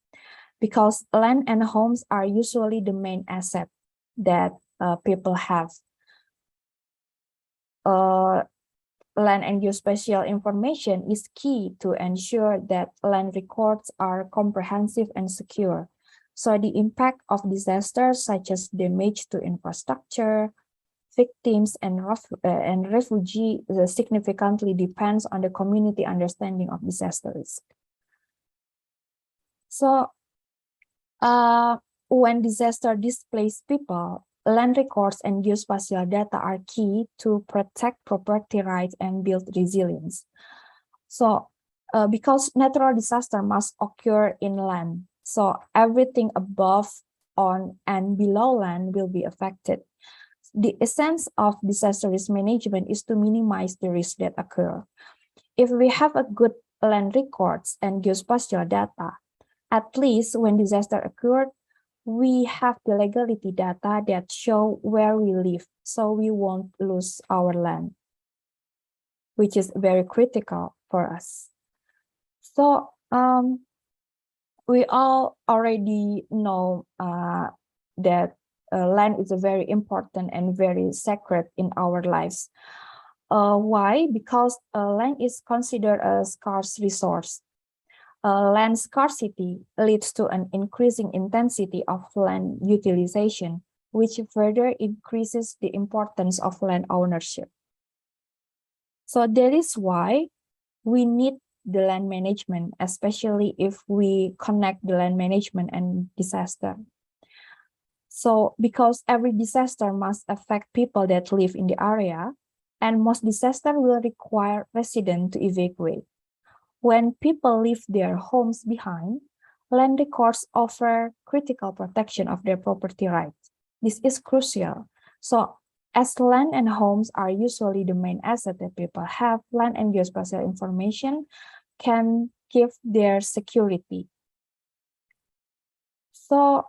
because land and homes are usually the main asset that people have. Land and geospatial information is key to ensure that land records are comprehensive and secure. So the impact of disasters such as damage to infrastructure, victims, and refugees significantly depends on the community understanding of disaster risk. So when disaster displaces people, land records and geospatial data are key to protect property rights and build resilience. So because natural disaster must occur inland, so everything above, on, and below land will be affected. The essence of disaster risk management is to minimize the risks that occur. If we have a good land records and geospatial data, at least when disaster occurred, we have the legality data that show where we live, so we won't lose our land, which is very critical for us. So we all already know that land is a very important and very sacred in our lives. Why? Because land is considered a scarce resource. Land scarcity leads to an increasing intensity of land utilization, which further increases the importance of land ownership. So that is why we need the land management, especially if we connect the land management and disaster. So because every disaster must affect people that live in the area, and most disaster will require residents to evacuate. When people leave their homes behind, land records offer critical protection of their property rights. This is crucial. So As land and homes are usually the main asset that people have, land and geospatial information can give their security. So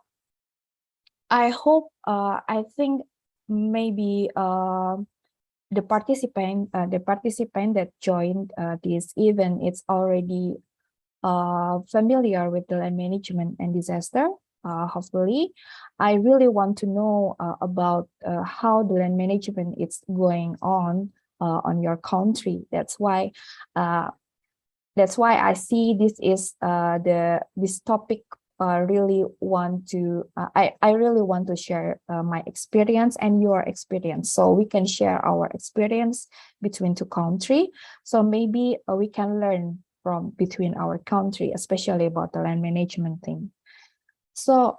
I hope, I think maybe the participant that joined this event, it's already familiar with the land management and disaster. Hopefully, I really want to know about how the land management is going on your country. That's why I see this is this topic. Really want to I really want to share my experience and your experience, so we can share our experience between two countries. So maybe we can learn from between our country, especially about the land management thing. So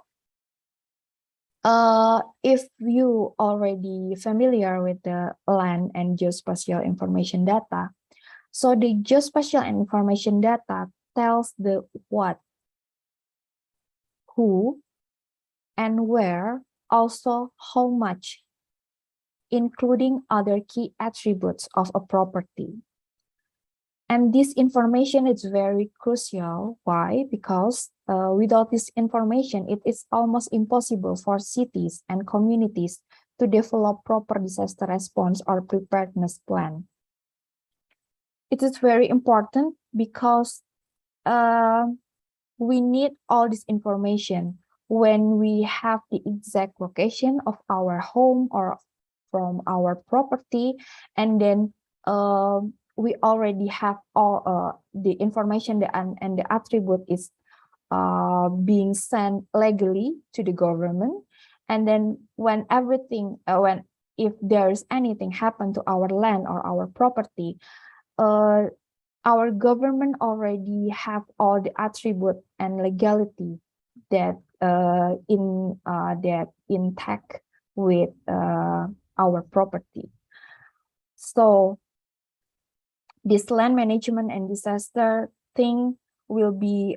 if you already familiar with the land and geospatial information data, so the geospatial information data tells the what, who, and where, also how much, including other key attributes of a property. And this information is very crucial. Why? Because without this information, it is almost impossible for cities and communities to develop proper disaster response or preparedness plan. It is very important because we need all this information when we have the exact location of our home or from our property, and then we already have all the information and the attribute is being sent legally to the government. And then when everything, if there is anything happen to our land or our property, our government already have all the attribute and legality that that intact with our property. So this land management and disaster thing will be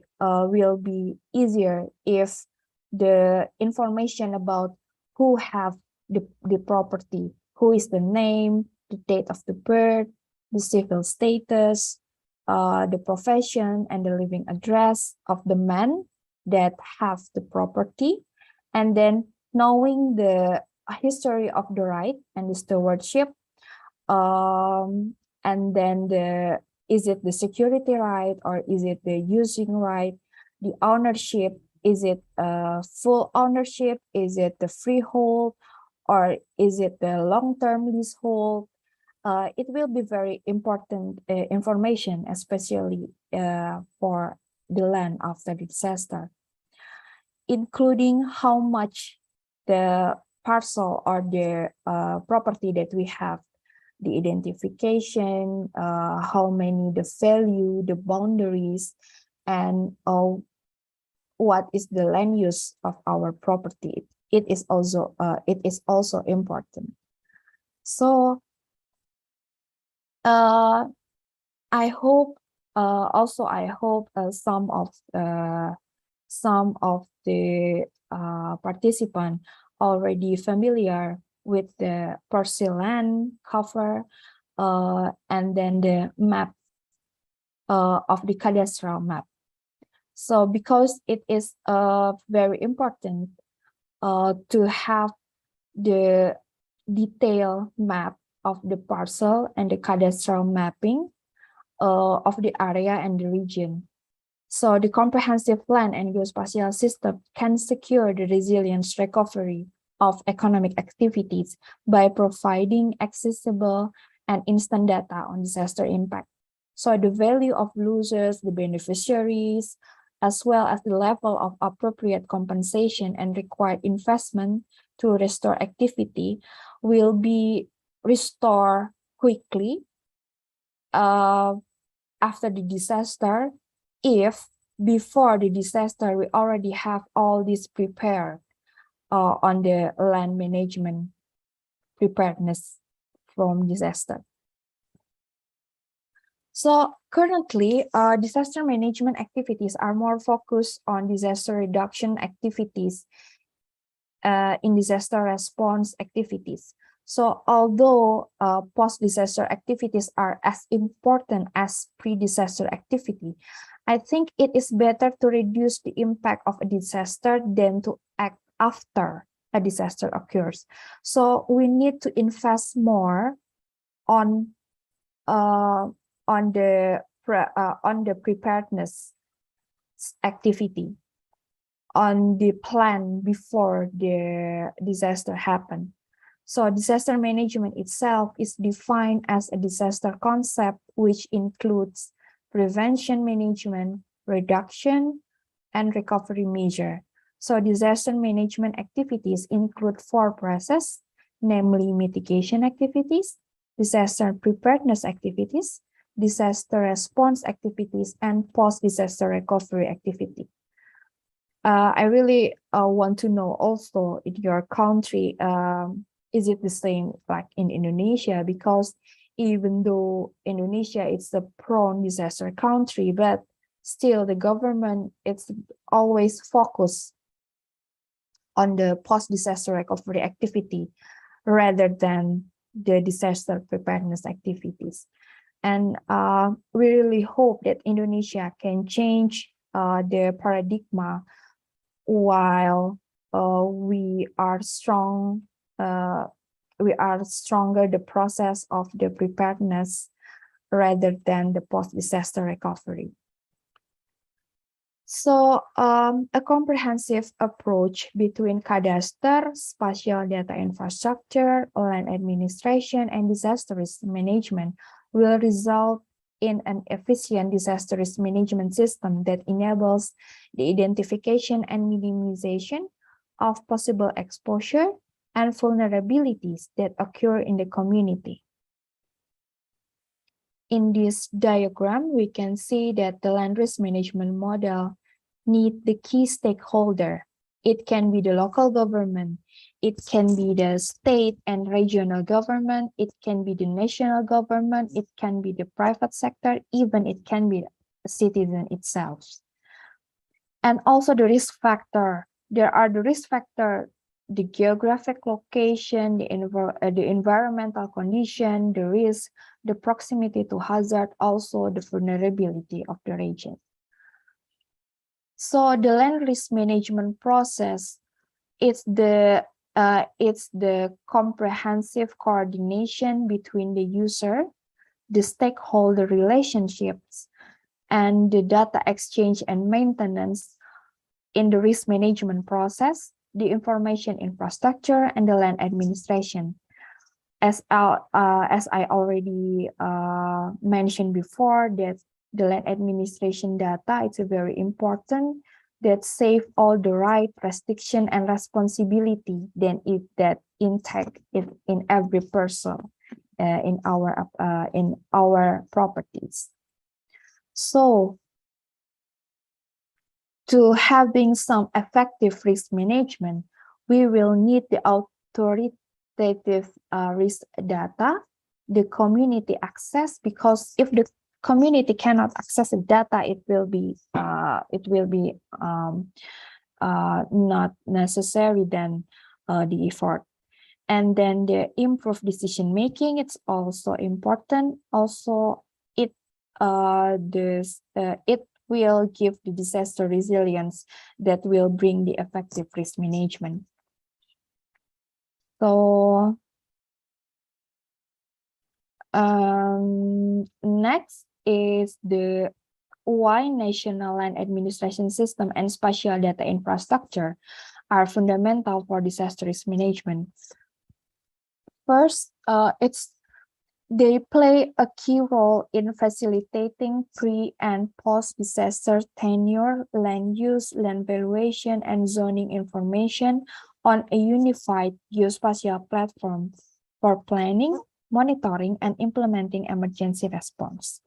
easier if the information about who have the property, who is the name, the date of the birth, the civil status, the profession, and the living address of the man that have the property, and then knowing the history of the right and the stewardship, and then is it the security right or is it the using right, the ownership, is it full ownership, is it the freehold, or is it the long-term leasehold. It will be very important information, especially for the land after the disaster, including how much the parcel or the property that we have, the identification, how many, the value, the boundaries, and what is the land use of our property. It is also important. So I hope some of the participants already familiar with the parcel land cover and then the map of the cadastral map. So because it is very important to have the detailed map of the parcel and the cadastral mapping of the area and the region. So the comprehensive land and geospatial system can secure the resilience recovery of economic activities by providing accessible and instant data on disaster impact. So the value of losers, the beneficiaries, as well as the level of appropriate compensation and required investment to restore activity will be restored quickly after the disaster, if before the disaster we already have all this prepared on the land management preparedness from disaster. So currently, disaster management activities are more focused on disaster reduction activities in disaster response activities. So although post-disaster activities are as important as pre-disaster activity, I think it is better to reduce the impact of a disaster than to act after a disaster occurs. So we need to invest more on the preparedness activity, on the plan before the disaster happen. So disaster management itself is defined as a disaster concept which includes prevention management, reduction, and recovery measure. So disaster management activities include 4 processes, namely mitigation activities, disaster preparedness activities, disaster response activities, and post-disaster recovery activity. I really want to know also in your country, is it the same like in Indonesia? Because even though Indonesia is a prone disaster country, but still the government, it's always focused on the post-disaster recovery activity rather than the disaster preparedness activities. And we really hope that Indonesia can change the paradigm while we are stronger the process of the preparedness rather than the post-disaster recovery. So a comprehensive approach between cadastre, spatial data infrastructure, land administration, and disaster risk management will result in an efficient disaster risk management system that enables the identification and minimization of possible exposure and vulnerabilities that occur in the community. In this diagram, we can see that the land risk management model needs the key stakeholder. It can be the local government, it can be the state and regional government, it can be the national government, it can be the private sector, even it can be the citizen itself. And also the risk factor. There are the risk factor, the geographic location, the environmental condition, the risk, the proximity to hazard, also the vulnerability of the region. So the land risk management process, it's the comprehensive coordination between the user, the stakeholder relationships, and the data exchange and maintenance in the risk management process, the information infrastructure, and the land administration. As I already mentioned before, that the land administration data, it's a very important that save all the right, restriction, and responsibility then if that intact in every person in our properties. So to having some effective risk management, we will need the authoritative risk data, the community access, because if the community cannot access the data, it will be not necessary then the effort. And then the improved decision making, it's also important. Also, it will give the disaster resilience that will bring the effective risk management. So next is the why national land administration system and spatial data infrastructure are fundamental for disaster risk management. First, they play a key role in facilitating pre- and post-disaster tenure, land use, land valuation, and zoning information on a unified geospatial platform for planning, monitoring, and implementing emergency response.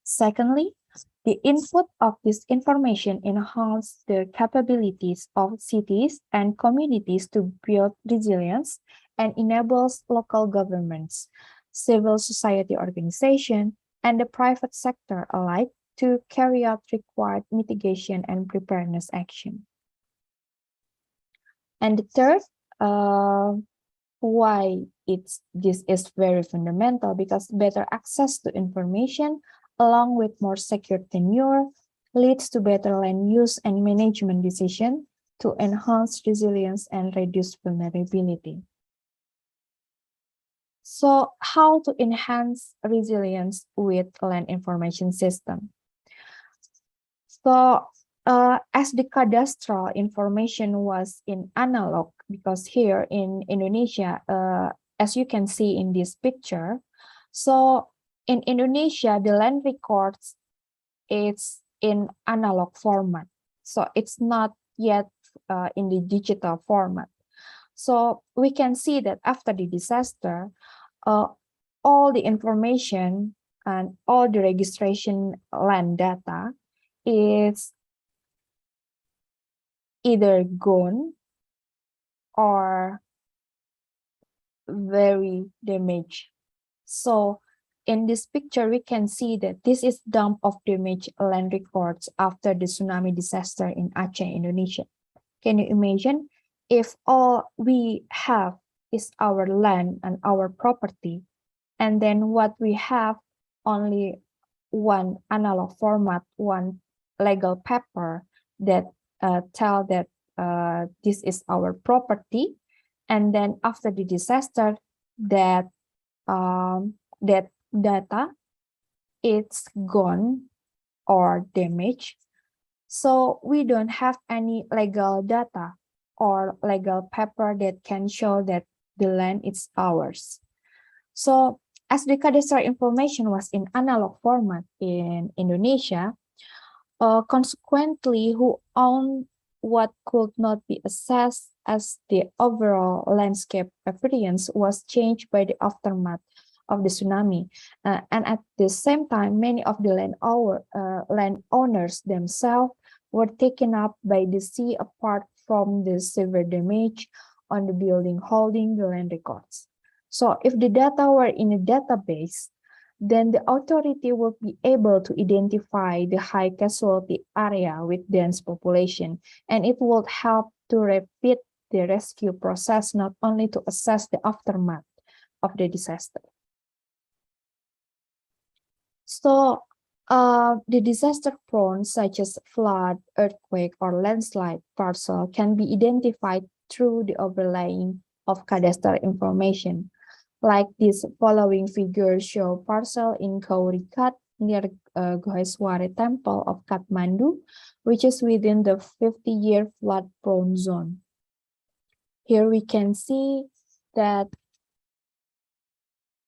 Secondly, the input of this information enhances the capabilities of cities and communities to build resilience and enables local governments, civil society organizations, and the private sector alike to carry out required mitigation and preparedness action. And the third, why this is very fundamental because better access to information along with more secure tenure leads to better land use and management decision to enhance resilience and reduce vulnerability. So how to enhance resilience with land information system? So as the cadastral information was in analog, because here in Indonesia, as you can see in this picture, so in Indonesia, the land records it's in analog format. So it's not yet in the digital format. So we can see that after the disaster, all the information and all the registration land data is either gone or very damaged. So in this picture, we can see that this is dump of damaged land records after the tsunami disaster in Aceh, Indonesia. Can you imagine if all we have is our land and our property, and then what we have only one analog format, one legal paper that tell that this is our property, and then after the disaster, that that data it's gone or damaged. So we don't have any legal data or legal paper that can show that the land is ours. So as the cadastral information was in analog format in Indonesia, consequently, who owned what could not be assessed as the overall landscape appearance was changed by the aftermath of the tsunami. And at the same time, many of the landowners themselves were taken up by the sea apart from the severe damage on the building holding the land records. So if the data were in a database, then the authority will be able to identify the high casualty area with dense population, and it will help to repeat the rescue process, not only to assess the aftermath of the disaster. So the disaster prone, such as flood, earthquake, or landslide parcel can be identified through the overlaying of cadastral information. Like this following figure show parcel in Kaurikat near Gohesware Temple of Kathmandu, which is within the 50-year flood-prone zone. Here we can see that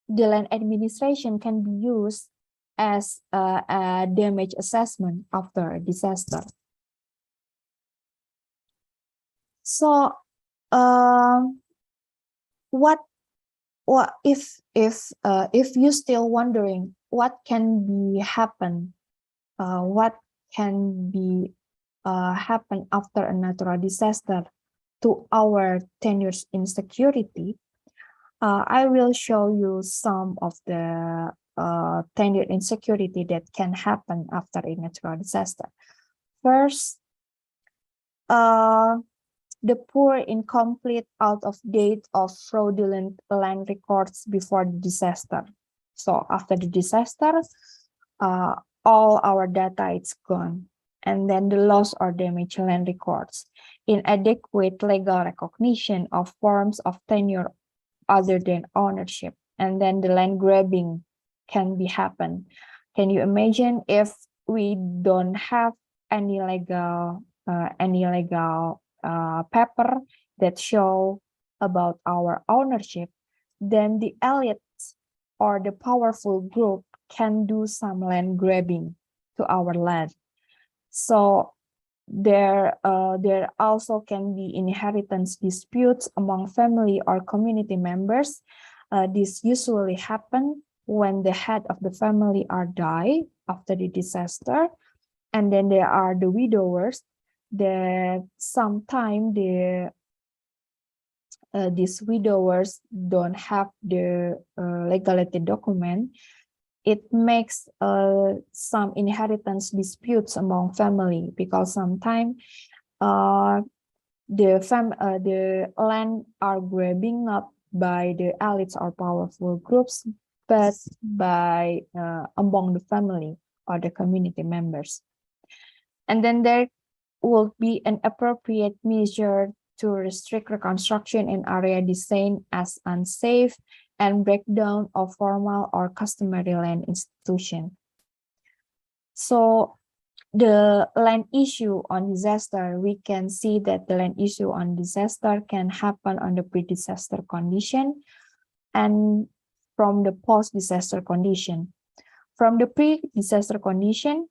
the land administration can be used as a damage assessment after a disaster. So, what if you're still wondering what can be happen, what can be happen after a natural disaster to our tenures in security, I will show you some of the tenure insecurity that can happen after a natural disaster. First, the poor, incomplete, out of date, or fraudulent land records before the disaster. So after the disaster, all our data is gone. And then the loss or damaged land records, inadequate legal recognition of forms of tenure other than ownership, and then the land grabbing can be happen. Can you imagine if we don't have any legal paper that show about our ownership, then the elites or the powerful group can do some land grabbing to our land. So there also can be inheritance disputes among family or community members. This usually happen when the head of the family are die after the disaster, and then there are the widowers that sometimes these widowers don't have the legality document. It makes some inheritance disputes among family, because sometimes the land are grabbing not by the elites or powerful groups, but by among the family or the community members. And then there will be an appropriate measure to restrict reconstruction in area designated as unsafe and breakdown of formal or customary land institution. So the land issue on disaster, we can see that the land issue on disaster can happen on the pre-disaster condition and from the post-disaster condition. From the pre-disaster condition,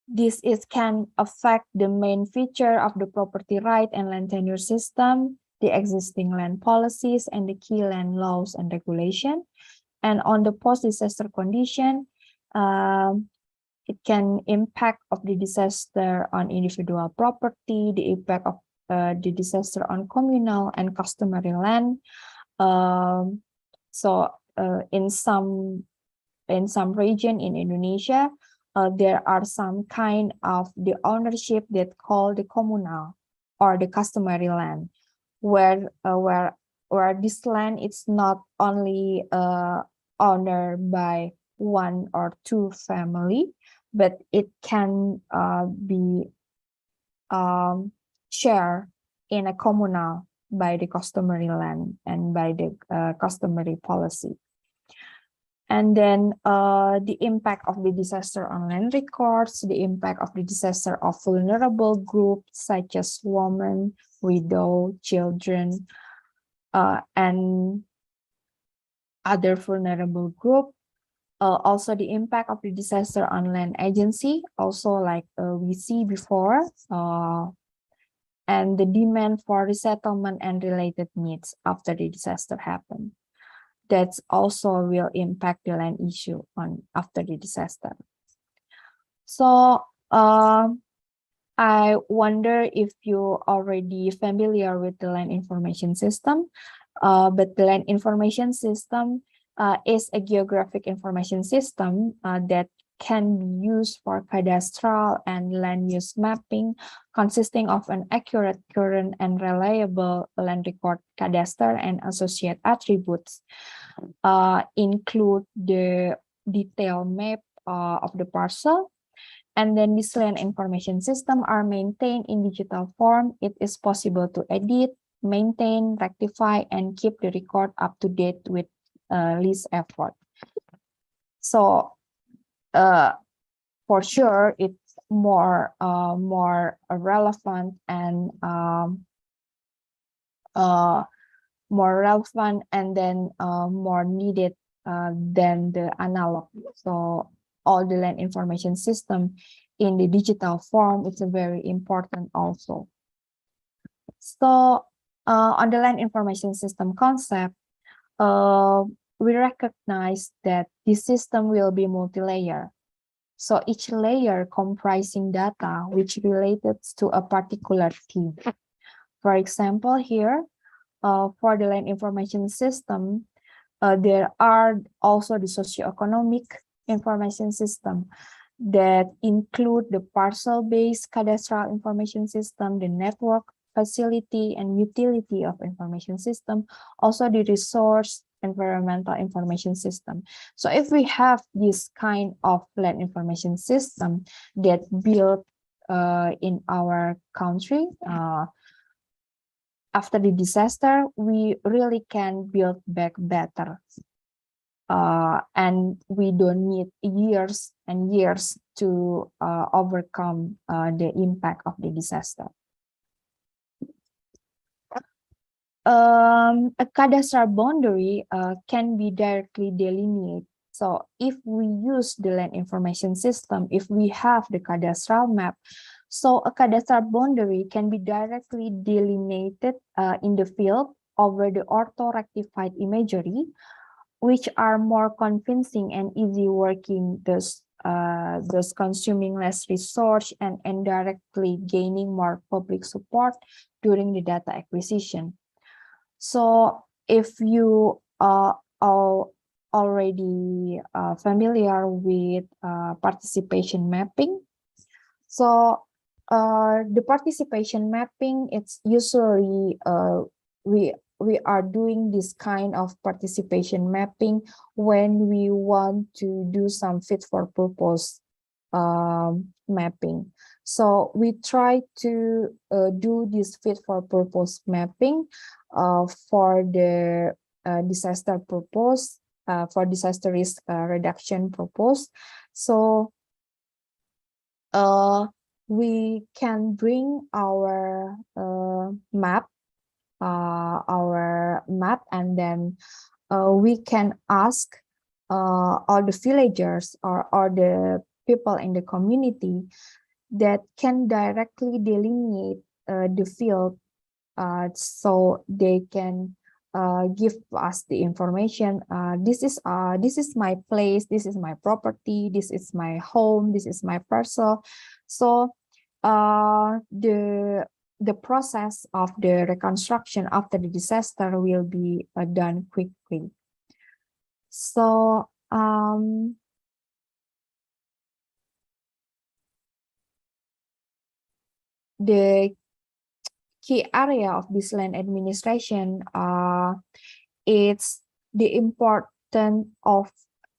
this can affect the main feature of the property right and land tenure system, the existing land policies, and the key land laws and regulation. And on the post-disaster condition, it can impact of the disaster on individual property, the impact of the disaster on communal and customary land. In some region in Indonesia, there are some kind of the ownership that called the communal or the customary land, where this land is not only owned by one or two family, but it can be shared in a communal by the customary land and by the customary policy. And then the impact of the disaster on land records, the impact of the disaster of vulnerable groups such as women, widow, children, and other vulnerable group. Also the impact of the disaster on land agency, also like we see before, and the demand for resettlement and related needs after the disaster happened. That's also will impact the land issue on after the disaster. So I wonder if you already familiar with the land information system, but the land information system is a geographic information system that can be used for cadastral and land use mapping, consisting of an accurate, current, and reliable land record cadastre and associate attributes, include the detailed map of the parcel. And then this land information system are maintained in digital form. It is possible to edit, maintain, rectify, and keep the record up to date with least effort. So for sure, it's more relevant and more needed than the analog. So all the land information system in the digital form is very important also. So on the land information system concept, we recognize that this system will be multi-layer. So each layer comprising data which related to a particular theme. For example, here, for the land information system, there are also the socioeconomic information system that include the parcel-based cadastral information system, the network, facility, and utility of information system, also the resource environmental information system. So if we have this kind of land information system that built in our country, after the disaster, we really can build back better. And we don't need years and years to overcome the impact of the disaster. A cadastral boundary can be directly delineated. So if we use the land information system, if we have the cadastral map, so a cadastral boundary can be directly delineated in the field over the ortho-rectified imagery, which are more convincing and easy working, thus consuming less resource and indirectly gaining more public support during the data acquisition. So if you are already familiar with participation mapping, so the participation mapping, it's usually we are doing this kind of participation mapping when we want to do some fit for purpose mapping. So we try to do this fit for purpose mapping for the disaster purpose, for disaster risk reduction purpose. So we can bring our map, and then we can ask all the villagers or the people in the community that can directly delineate the field, so they can give us the information. This is my place, this is my property, this is my home, this is my parcel. So the process of the reconstruction after the disaster will be done quickly. So the key area of this land administration, it's the importance of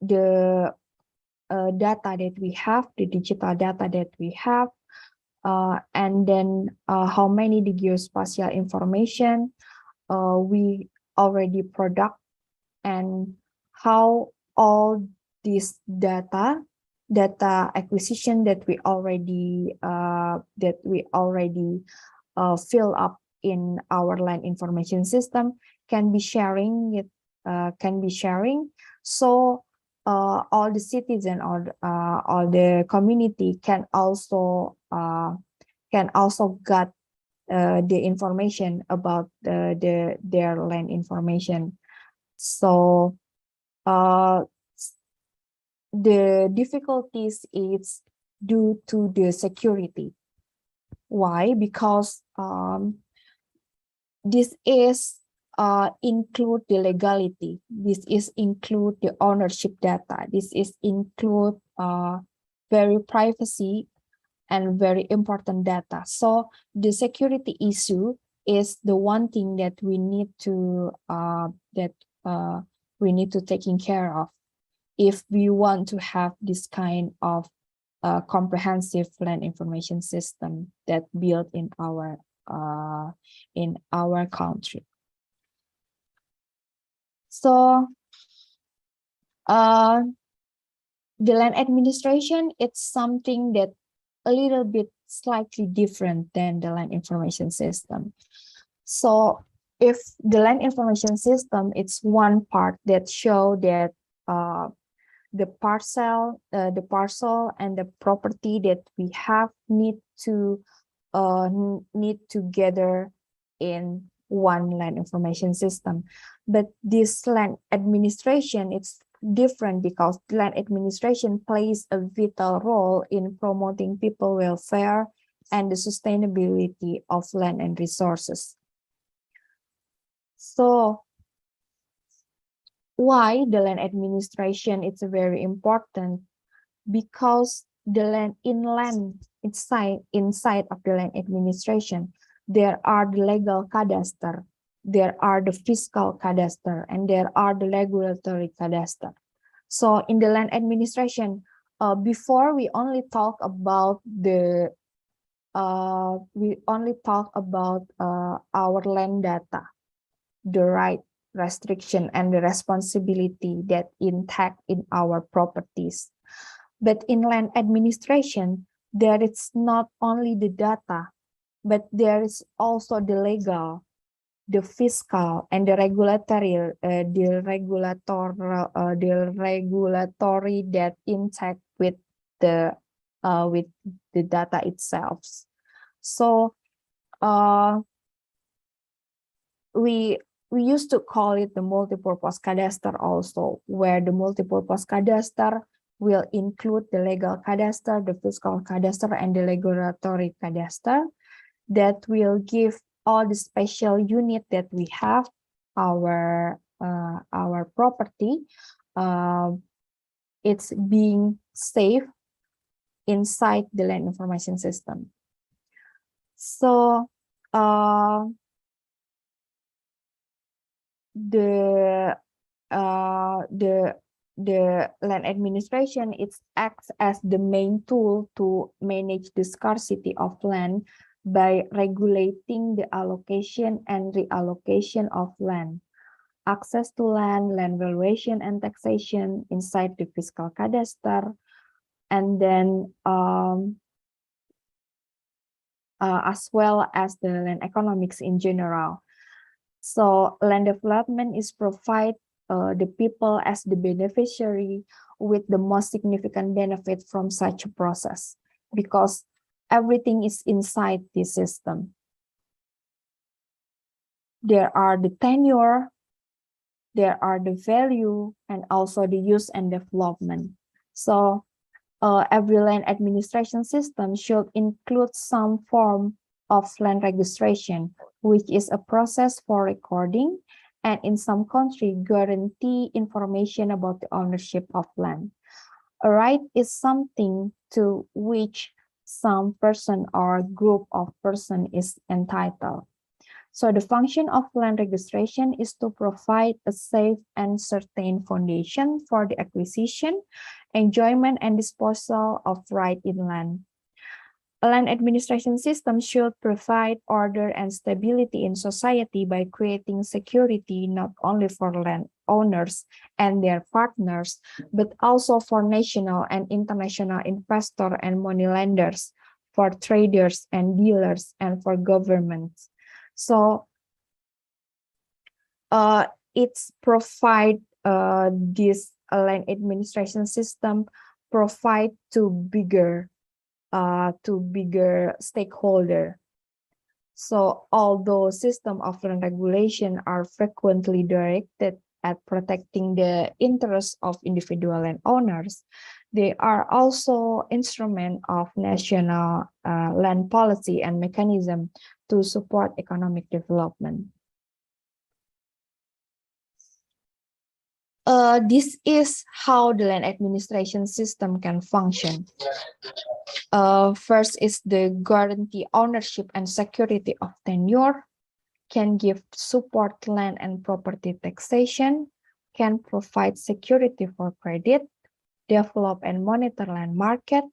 the data that we have, the digital data that we have, and then how many the geospatial information we already product, and how all this data acquisition that we already fill up in our land information system can be sharing. So all the citizens or all the community can also get the information about their land information. So the difficulties is due to the security. Why? Because this is include the legality. This is include the ownership data. This is include very privacy and very important data. So the security issue is the one thing that we need to taking care of if we want to have this kind of comprehensive land information system that built in our country. So the land administration, it's something that a little bit slightly different than the land information system. So if the land information system, it's one part that show that the parcel and the property that we have need together in one land information system. But this land administration, it's different because land administration plays a vital role in promoting people welfare and the sustainability of land and resources. So why the land administration is very important? Because the land inside of the land administration, there are the legal cadastre, there are the fiscal cadastre, and there are the regulatory cadastre. So in the land administration, before we only talk about our land data, the right, restriction, and the responsibility that intact in our properties. But in land administration, there is not only the data, but there is also the legal, the fiscal, and the regulatory, that intact with the data itself. So we used to call it the multipurpose cadastre also, where the multipurpose cadastre will include the legal cadastre, the fiscal cadastre, and the regulatory cadastre that will give all the special unit that we have, our property, it's being saved inside the land information system. So the land administration, it acts as the main tool to manage the scarcity of land by regulating the allocation and reallocation of land, access to land, land valuation and taxation inside the fiscal cadastre, and then as well as the land economics in general. So land development is provide the people as the beneficiary with the most significant benefit from such a process, because everything is inside this system. There are the tenure, there are the value, and also the use and development. So every land administration system should include some form of land registration, which is a process for recording, and in some countries guarantee information about the ownership of land. A right is something to which some person or group of person is entitled. So the function of land registration is to provide a safe and certain foundation for the acquisition, enjoyment, and disposal of right in land. A land administration system should provide order and stability in society by creating security not only for land owners and their partners, but also for national and international investors and moneylenders, for traders and dealers, and for governments. So it's provide this land administration system provide to bigger stakeholder. So although system of land regulation are frequently directed at protecting the interests of individual landowners, they are also instrument of national land policy and mechanism to support economic development. This is how the land administration system can function. First is the guarantee ownership and security of tenure, can give support land and property taxation, can provide security for credit, develop and monitor land market,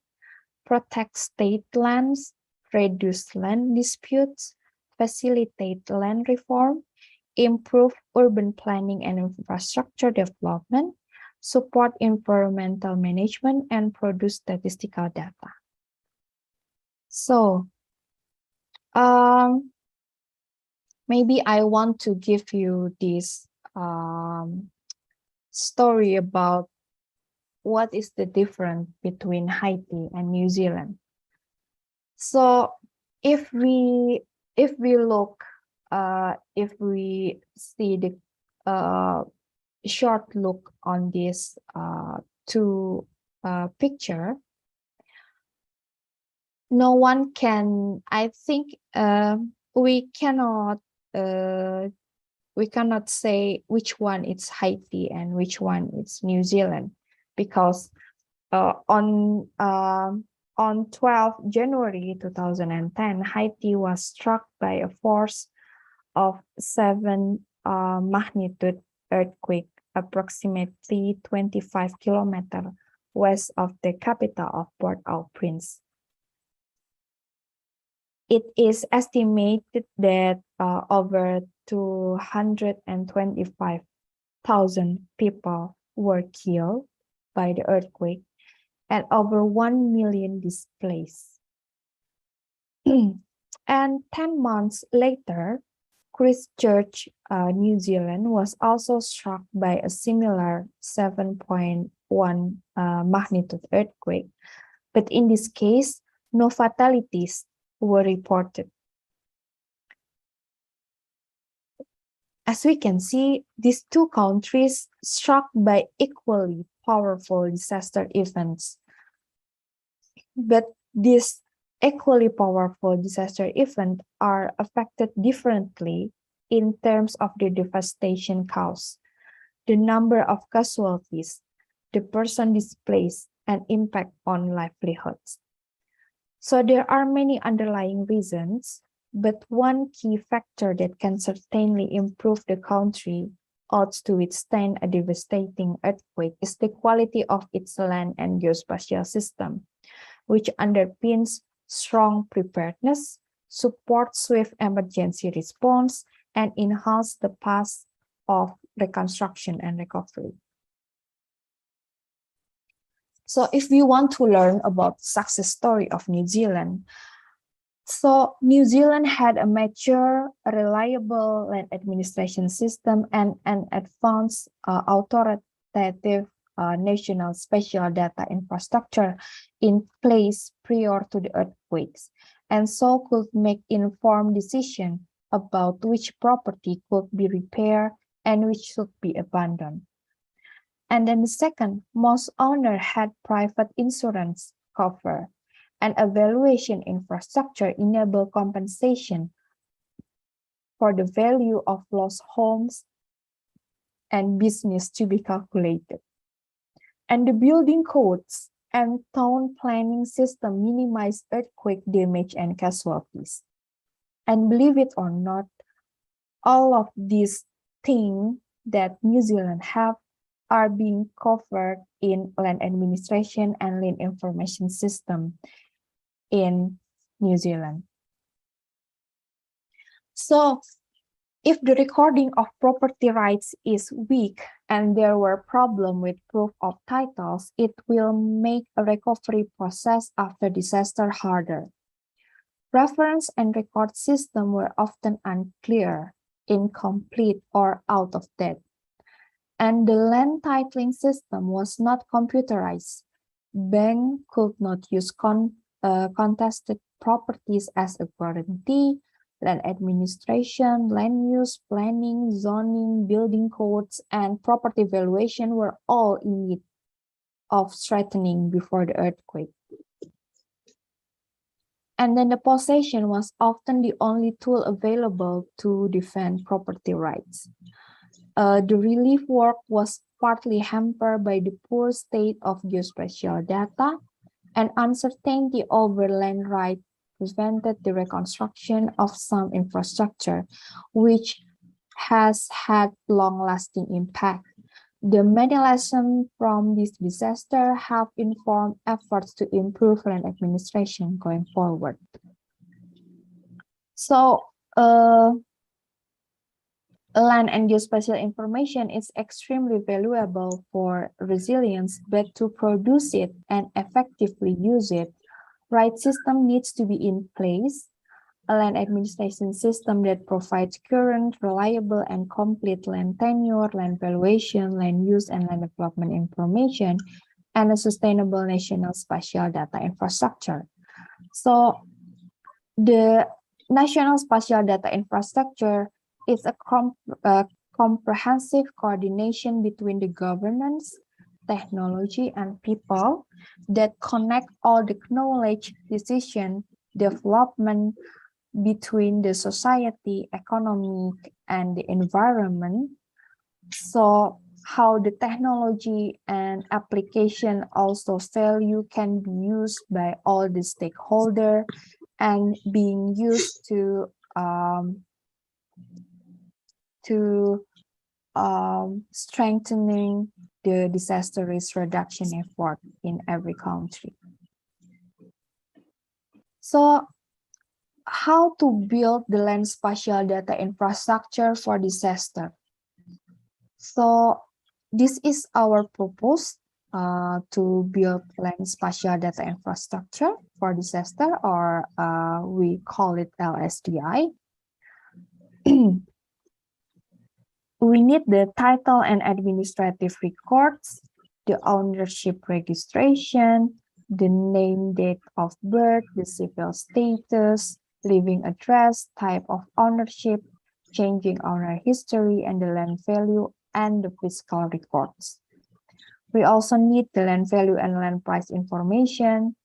protect state lands, reduce land disputes, facilitate land reform, improve urban planning and infrastructure development, support environmental management, and produce statistical data. So, maybe I want to give you this story about what is the difference between Haiti and New Zealand. So, if we look, if we see the short look on this two picture, no one can, I think we cannot say which one is Haiti and which one is New Zealand, because on 12 January 2010, Haiti was struck by a force of 7 magnitude earthquake, approximately 25 kilometers west of the capital of Port-au-Prince. It is estimated that over 225,000 people were killed by the earthquake and over 1 million displaced. And 10 months later, Christchurch, New Zealand was also struck by a similar 7.1 magnitude earthquake, but in this case, no fatalities were reported. As we can see, these two countries struck by equally powerful disaster events. But these equally powerful disaster events are affected differently in terms of the devastation caused, the number of casualties, the person displaced, and impact on livelihoods. So there are many underlying reasons, but one key factor that can certainly improve the country odds to withstand a devastating earthquake is the quality of its land and geospatial system, which underpins strong preparedness, supports swift emergency response, and enhances the path of reconstruction and recovery. So if we want to learn about the success story of New Zealand, so New Zealand had a mature, reliable land administration system and an advanced authoritative national spatial data infrastructure in place prior to the earthquakes, and so could make informed decisions about which property could be repaired and which should be abandoned. And then the second, most owners had private insurance cover, and evaluation infrastructure enable compensation for the value of lost homes and business to be calculated. And the building codes and town planning system minimize earthquake damage and casualties. And believe it or not, all of these things that New Zealand have are being covered in land administration and land information system in New Zealand. So if the recording of property rights is weak and there were problems with proof of titles, it will make a recovery process after disaster harder. Reference and record systems were often unclear, incomplete, or out of date. And the land titling system was not computerized. Banks could not use contested properties as a guarantee. Land administration, land use, planning, zoning, building codes, and property valuation were all in need of strengthening before the earthquake. And then the possession was often the only tool available to defend property rights. The relief work was partly hampered by the poor state of geospatial data, and uncertainty over land rights prevented the reconstruction of some infrastructure, which has had long-lasting impact. The many lessons from this disaster have informed efforts to improve land administration going forward. So, land and geospatial information is extremely valuable for resilience, but to produce it and effectively use it, right system needs to be in place. A land administration system that provides current, reliable, and complete land tenure, land valuation, land use, and land development information, and a sustainable national spatial data infrastructure. So the national spatial data infrastructure is a comprehensive coordination between the governance, technology, and people that connect all the knowledge, decision, development between the society, economy, and the environment. So how the technology and application also value can be used by all the stakeholders and being used to strengthening the disaster risk reduction effort in every country. So how to build the land spatial data infrastructure for disaster? So this is our purpose to build land spatial data infrastructure for disaster, or we call it LSDI. We need the title and administrative records, the ownership registration, the name, date of birth, the civil status, living address, type of ownership, changing owner history, and the land value and the fiscal records. We also need the land value and land price information,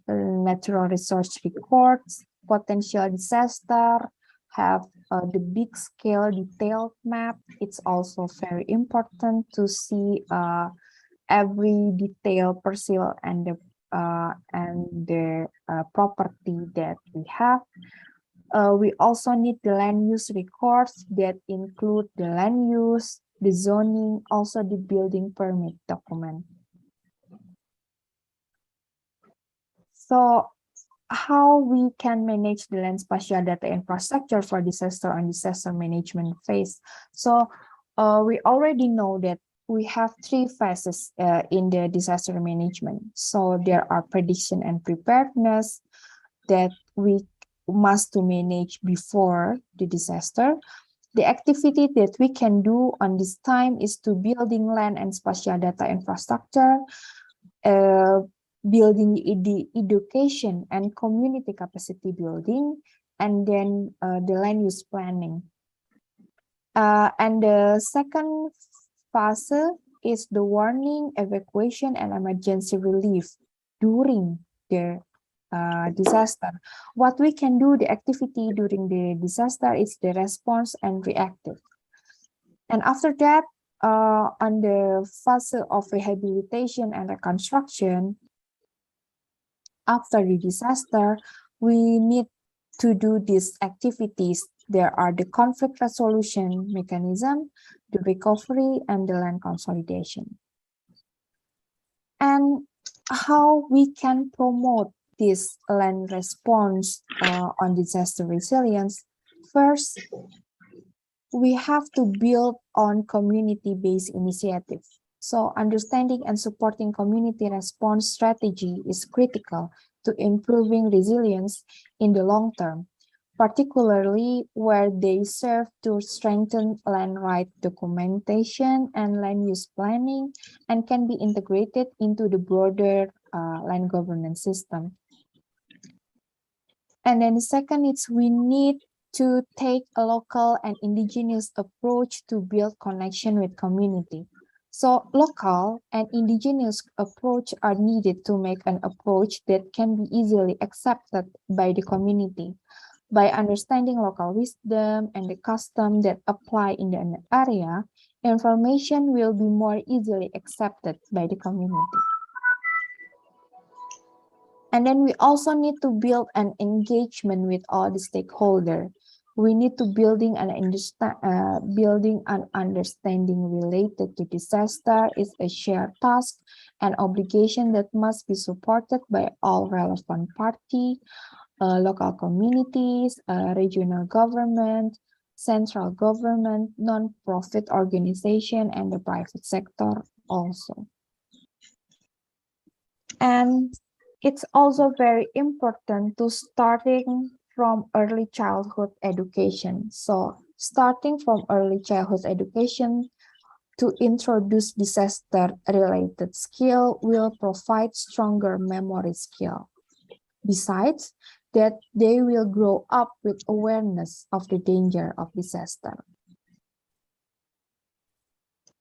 natural resource records, potential disaster, have the big scale detailed map. It's also very important to see every detail parcel and the and the property that we have. We also need the land use records that include the land use, the zoning, also the building permit document. So how we can manage the land spatial data infrastructure for disaster and disaster management phase. So we already know that we have 3 phases in the disaster management. So there are prediction and preparedness that we must to manage before the disaster. The activity that we can do on this time is to building land and spatial data infrastructure, building the education and community capacity building, and then the land use planning. And the second phase is the warning, evacuation, and emergency relief during the disaster. What we can do, the activity during the disaster is the response and reactive. And after that, on the phase of rehabilitation and reconstruction, after the disaster, we need to do these activities. There are the conflict resolution mechanism, the recovery, and the land consolidation. And how we can promote this land response on disaster resilience. First, we have to build on community-based initiative. So understanding and supporting community response strategy is critical to improving resilience in the long term, particularly where they serve to strengthen land right documentation and land use planning, and can be integrated into the broader land governance system. And then the second is we need to take a local and indigenous approach to build connection with community. So local and indigenous approach are needed to make an approach that can be easily accepted by the community. By understanding local wisdom and the custom that apply in the area, information will be more easily accepted by the community. And then we also need to build an engagement with all the stakeholders. We need to building an understanding related to disaster is a shared task and obligation that must be supported by all relevant parties, local communities, regional government, central government, non-profit organization, and the private sector also. And it's also very important to starting from early childhood education. So starting from early childhood education to introduce disaster-related skill will provide stronger memory skill. Besides that, they will grow up with awareness of the danger of disaster.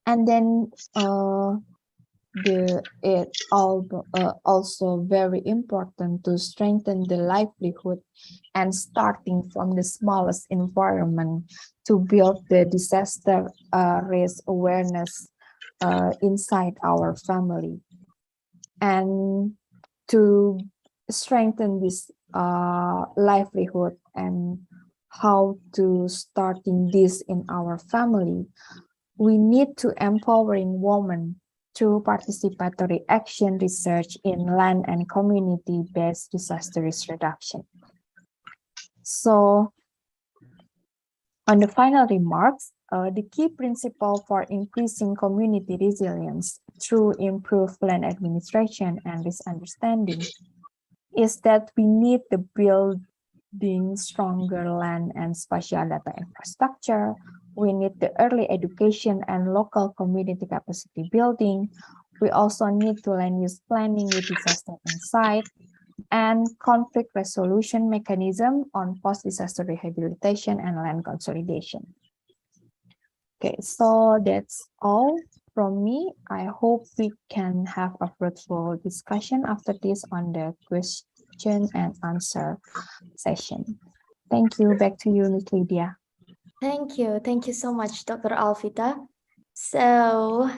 And then also very important to strengthen the livelihood and starting from the smallest environment to build the disaster risk awareness inside our family, and to strengthen this livelihood and how to starting this in our family. We need to empowering women through participatory action research in land and community-based disaster risk reduction. So, on the final remarks, the key principle for increasing community resilience through improved land administration and risk understanding is that we need to building stronger land and spatial data infrastructure. We need the early education and local community capacity building. We also need to land use planning with disaster insight and conflict resolution mechanism on post-disaster rehabilitation and land consolidation. Okay, so that's all from me. I hope we can have a fruitful discussion after this on the question and answer session. Thank you. Back to you, Ms. Lydia. Thank you. Thank you so much, Dr. Alvita. So,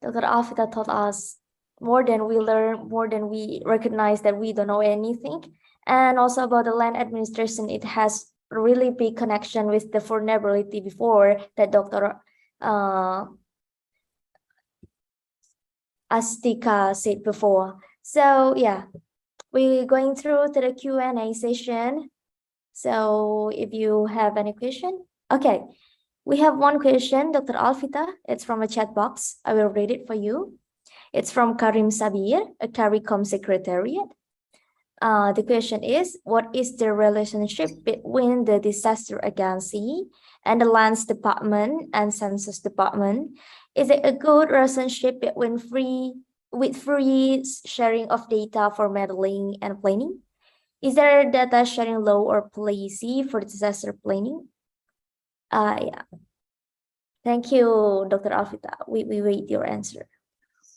Dr. Alvita told us more than we learn, more than we recognize that we don't know anything. And also about the land administration, it has a really big connection with the vulnerability before that Dr. Astika said before. So yeah, we're going through to the Q&A session. So if you have any question, okay. We have one question, Dr. Alfita. It's from a chat box. I will read it for you. It's from Karim Sabir, a CARICOM secretariat. The question is, what is the relationship between the disaster agency and the lands department and census department? Is it a good relationship between free sharing of data for modeling and planning? Is there a data sharing law or policy for disaster planning? Yeah. Thank you, Dr. Alfita. We wait your answer.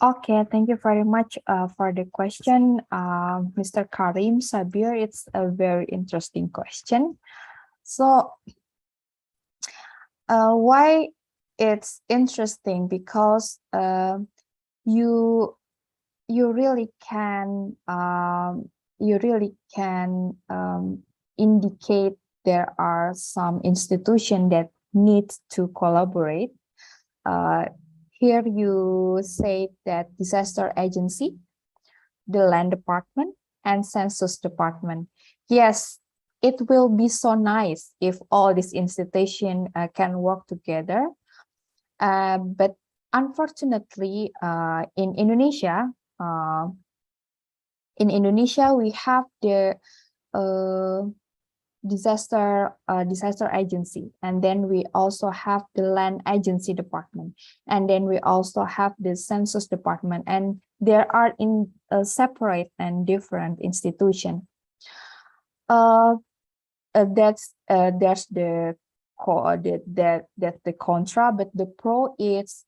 Okay, thank you very much for the question, Mr. Karim Sabir. It's a very interesting question. So, why it's interesting? Because you really can indicate there are some institutions that need to collaborate. Here you say that disaster agency, the land department, and census department. Yes, it will be so nice if all these institutions can work together. But unfortunately, in Indonesia, we have the disaster agency, and then we also have the land agency department, and then we also have the census department, and there are in separate and different institutions. That's the contra, but the pro is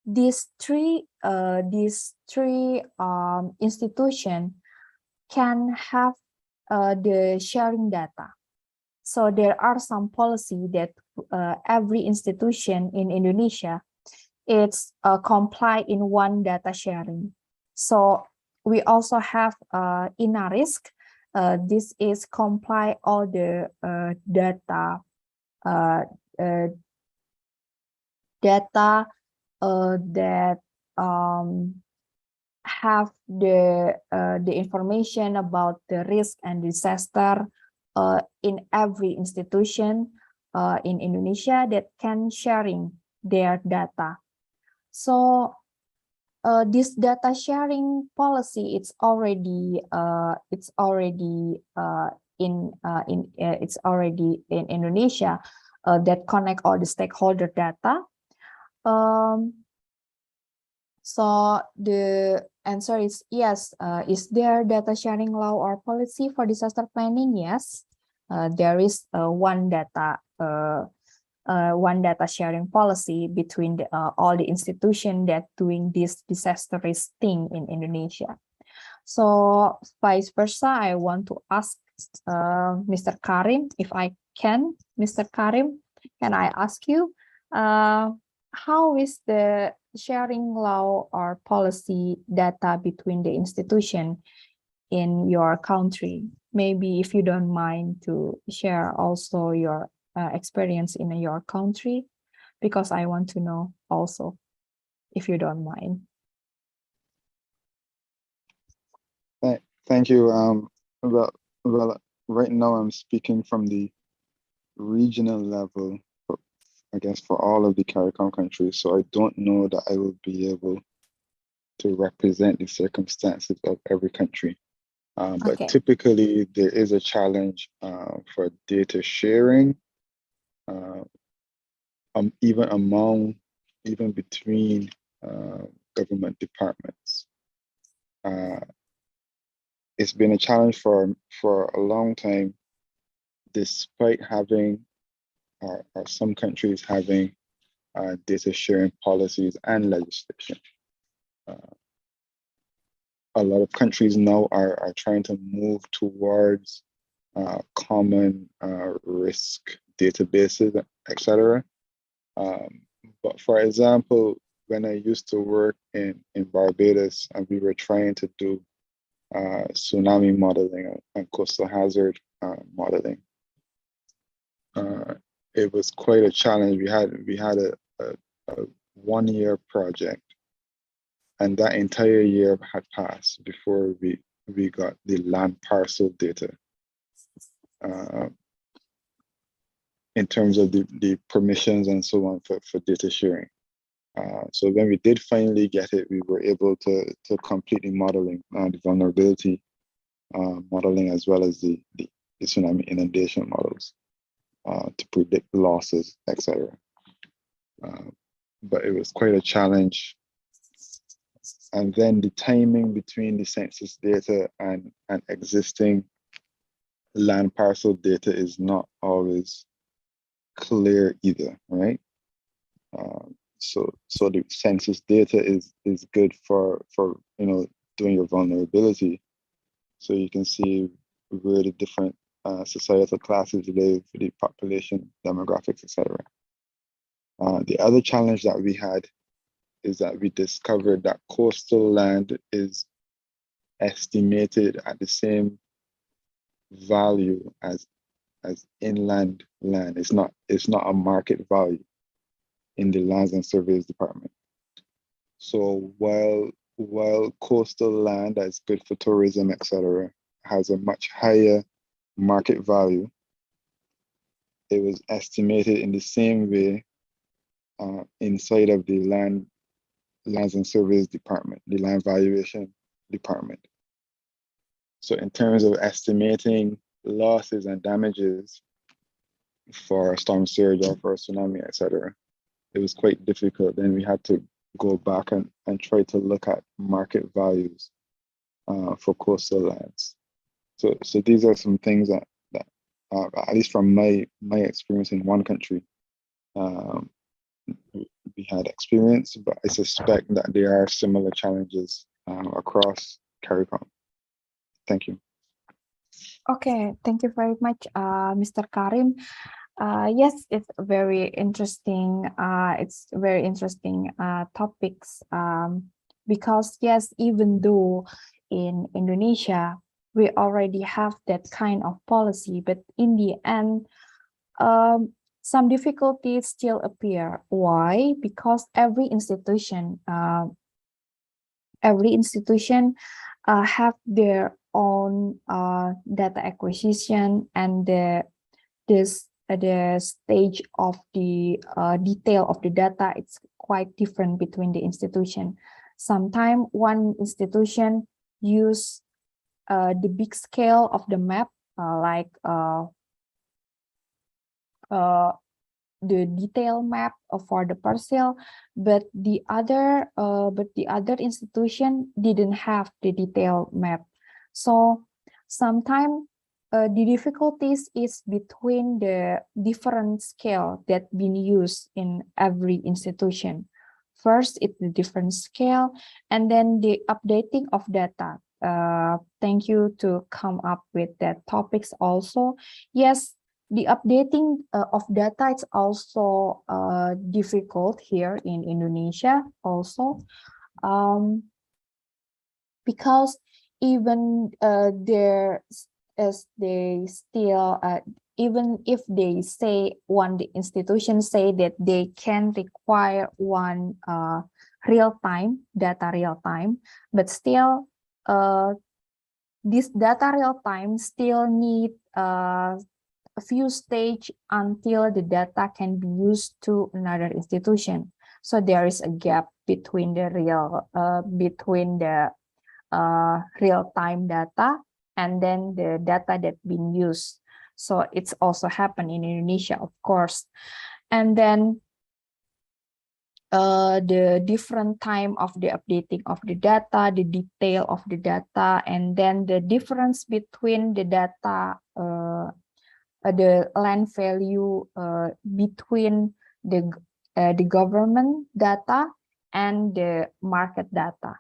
these three institutions can have the sharing data. So there are some policy that every institution in Indonesia, it's comply in one data sharing. So we also have INARISC. This is comply all the data that have the information about the risk and disaster in every institution in Indonesia that can sharing their data. So this data sharing policy, it's already in Indonesia that connect all the stakeholder data. So the answer is yes. Is there data sharing law or policy for disaster planning? Yes, there is one data sharing policy between all the institutions that doing this disaster risk thing in Indonesia. So vice versa, I want to ask Mr. Karim, if I can, Mr. Karim, can I ask you, how is the sharing law or policy data between the institution in your country? Maybe if you don't mind to share also your experience in your country, because I want to know also, if you don't mind. Thank you. Well, right now I'm speaking from the regional level, I guess, for all of the CARICOM countries. So I don't know that I will be able to represent the circumstances of every country. But typically there is a challenge for data sharing, even between government departments. It's been a challenge for a long time, despite having or some countries having data sharing policies and legislation. A lot of countries now are trying to move towards common risk databases, etc. But for example, when I used to work in Barbados, and we were trying to do tsunami modeling and coastal hazard modeling. It was quite a challenge. We had a 1-year project, and that entire year had passed before we got the land parcel data in terms of the permissions and so on for data sharing. So when we did finally get it, we were able to complete the modeling, the vulnerability modeling, as well as the tsunami inundation models to predict losses, etc. But it was quite a challenge. And then the timing between the census data and existing land parcel data is not always clear either, right? So the census data is good for doing your vulnerability, so you can see where the different societal classes live, the population, demographics, etc. The other challenge that we had is that we discovered that coastal land is estimated at the same value as inland land. It's not a market value in the Lands and Surveys Department. So while coastal land that's good for tourism, etc., has a much higher market value, it was estimated in the same way inside of the Lands and Surveys Department, the Land Valuation Department. So in terms of estimating losses and damages for a storm surge or for a tsunami, etc., it was quite difficult. Then we had to go back and try to look at market values for coastal lands. So these are some things that at least from my experience in one country, we had experience, but I suspect that there are similar challenges across CARICOM. Thank you. Okay, thank you very much, Mr. Karim. Yes, it's very interesting. It's very interesting topics because yes, even though in Indonesia we already have that kind of policy, but in the end, some difficulties still appear. Why? Because every institution have their own data acquisition, and the stage of the detail of the data, it's quite different between the institution. Sometimes one institution use the big scale of the map, like the detail map for the parcel, but the other institution didn't have the detailed map. So sometimes the difficulties is between the different scale that been used in every institution. First, it's the different scale, and then the updating of data. Thank you to come up with that topics also. Yes, the updating of data is also difficult here in Indonesia also, because even even if they say the institution say that they can require one real-time data, but still this data real-time still need a few stage until the data can be used to another institution. So there is a gap between the real-time data and then the data that been used. So it's also happened in Indonesia, of course. And then the different time of the updating of the data, the detail of the data, and then the difference between the data, the land value between the government data and the market data.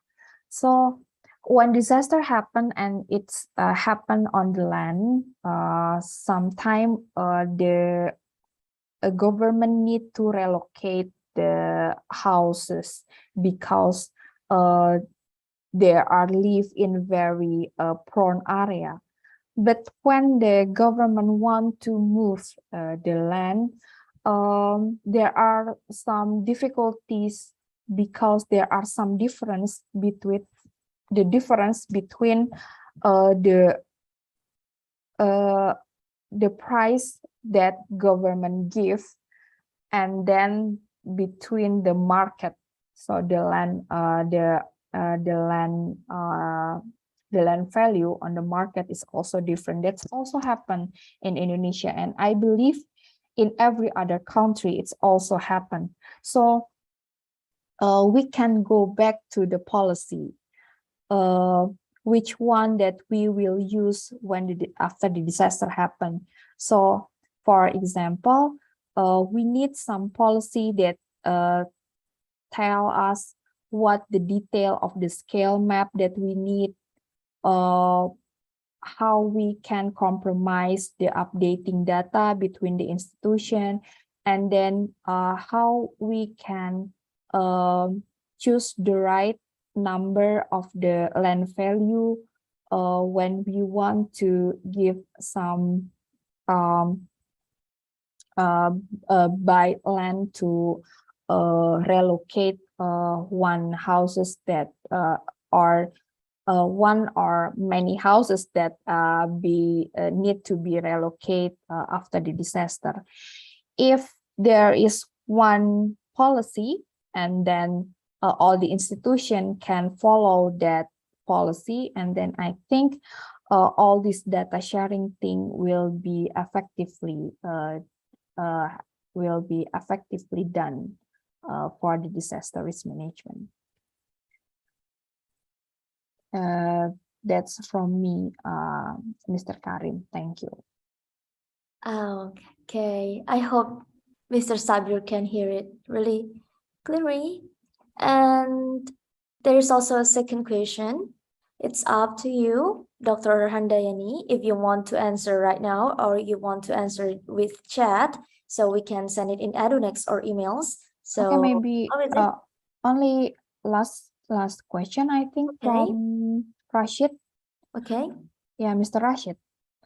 So when disaster happen and it's happen on the land, sometime the government need to relocate the houses because they are live in very prone area. But when the government want to move the land, there are some difficulties because there are some difference between the price that government give and then between the market. So the land value on the market is also different. That's also happened in Indonesia, and I believe in every other country it's also happened. So we can go back to the policy, which one that we will use when after the disaster happened. So for example, we need some policy that tell us what the detail of the scale map that we need, how we can compromise the updating data between the institution, and then how we can choose the right number of the land value when we want to give some buy land to relocate one houses that are one or many houses that need to be relocated after the disaster. If there is one policy and then all the institution can follow that policy, and then I think all this data sharing thing will be effectively done for the disaster risk management. That's from me, Mr. Karim. Thank you. Okay, I hope Mr. Sabir can hear it really clearly. And there's also a second question. It's up to you, Dr. Handayani, if you want to answer right now or you want to answer it with chat, so we can send it in EduNext or emails. So okay, maybe how is it? only last question, I think, Okay. from Rashid. Okay. Yeah, Mr. Rashid.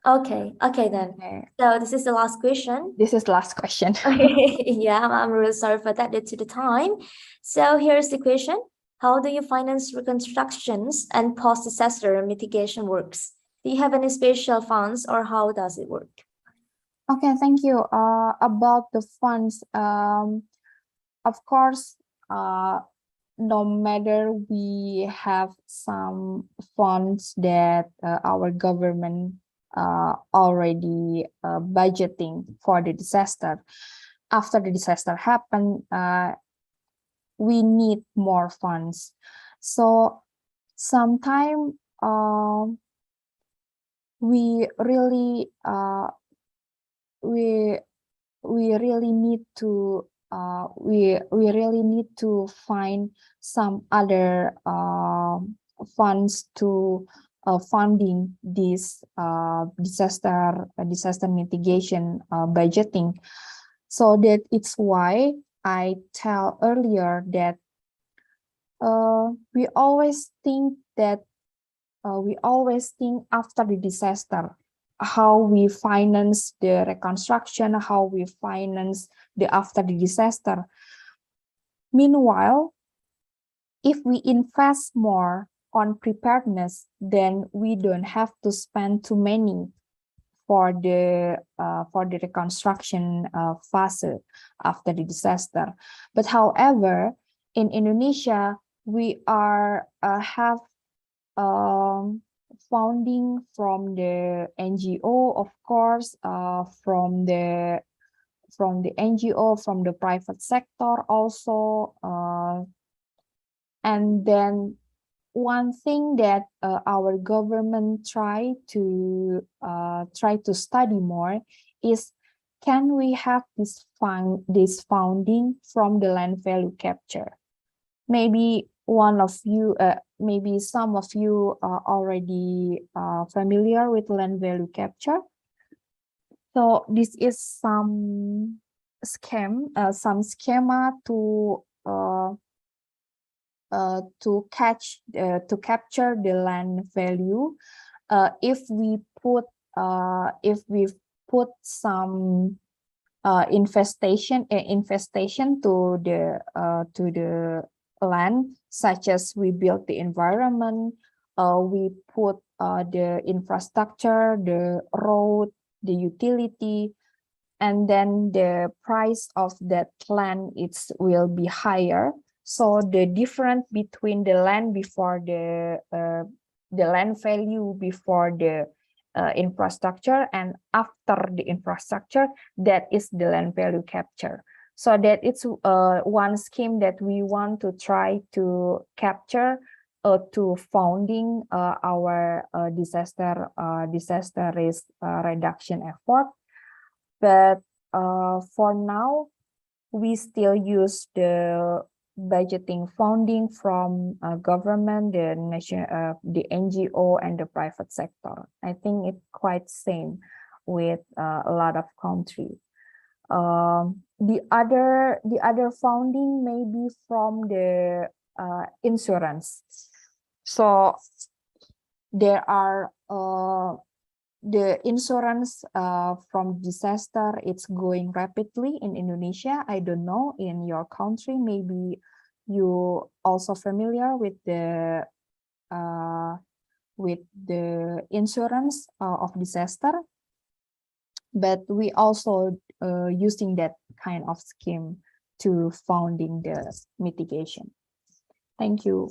Okay then. Okay. So this is the last question. This is last question. Yeah, I'm really sorry for that due to the time. So here's the question. How do you finance reconstructions and post-disaster mitigation works? Do you have any special funds or how does it work? Okay, thank you. About the funds, of course, no matter we have some funds that our government already budgeting for the disaster. After the disaster happened, we need more funds. So sometimes we really need to we really need to find some other funds to funding this disaster mitigation budgeting. So that it's why I tell earlier that we always think after the disaster, how we finance the reconstruction, how we finance the after the disaster. Meanwhile, if we invest more on preparedness, then we don't have to spend too many for the reconstruction phase after the disaster. But however, in Indonesia, we are have funding from the NGO, of course, from the NGO, from the private sector also, and then one thing that our government try to study more is, can we have this funding from the land value capture? Maybe one of you, maybe some of you are already familiar with land value capture. So this is some some schema to capture the land value if we put some infestation to the land, such as we build the environment, we put the infrastructure, the road, the utility, and then the price of that land will be higher. So the difference between the land before the land value before the infrastructure and after the infrastructure, that is the land value capture. So that it's one scheme that we want to try to capture to founding our disaster risk reduction effort. But for now, we still use the budgeting funding from government, the NGO, and the private sector. I think it's quite same with a lot of countries. The other funding may be from the insurance. So there are the insurance from disaster. It's going rapidly in Indonesia. I don't know in your country. Maybe you also familiar with the insurance of disaster. But we also using that kind of scheme to funding the mitigation. Thank you.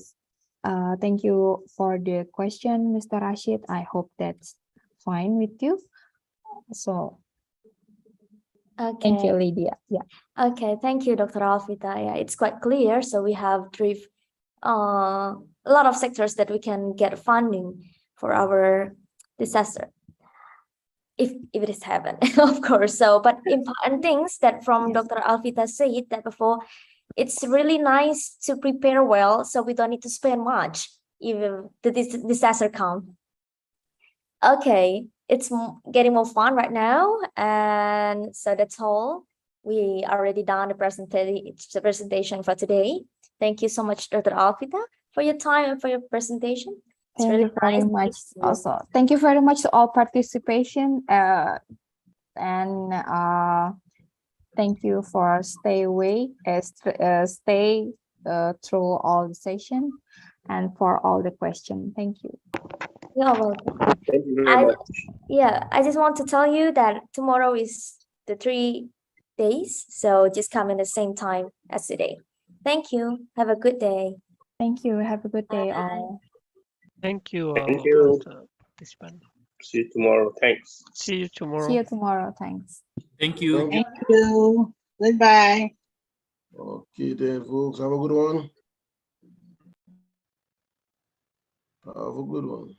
Thank you for the question, Mr. Rashid. I hope that's fine with you. So Okay. thank you, Lydia. Yeah. Okay, thank you, Dr. Alvita. Yeah, it's quite clear. So we have a lot of sectors that we can get funding for our disaster, if it is happen, of course. So, but important things that from Dr. Alvita said that before, it's really nice to prepare well, so we don't need to spend much even the disaster come. Okay, it's getting more fun right now, and so that's all. We already done the presentation for today. Thank you so much, Dr. Alvita, for your time and for your presentation. It's Thank really you very nice. much. Also, thank you very much to all participation. Thank you for stay through all the session and for all the questions. Thank you. You're welcome. Thank you very much. Yeah, I just want to tell you that tomorrow is the 3 days, so just come in the same time as today. Thank you. Have a good day. Thank you. Have a good day, Bye. all. Thank you. Thank you. Participant. See you tomorrow. Thanks. See you tomorrow. See you tomorrow. Thanks. Thank you. Thank Thank you. Goodbye. Okay then, folks. Have a good one. Have a good one.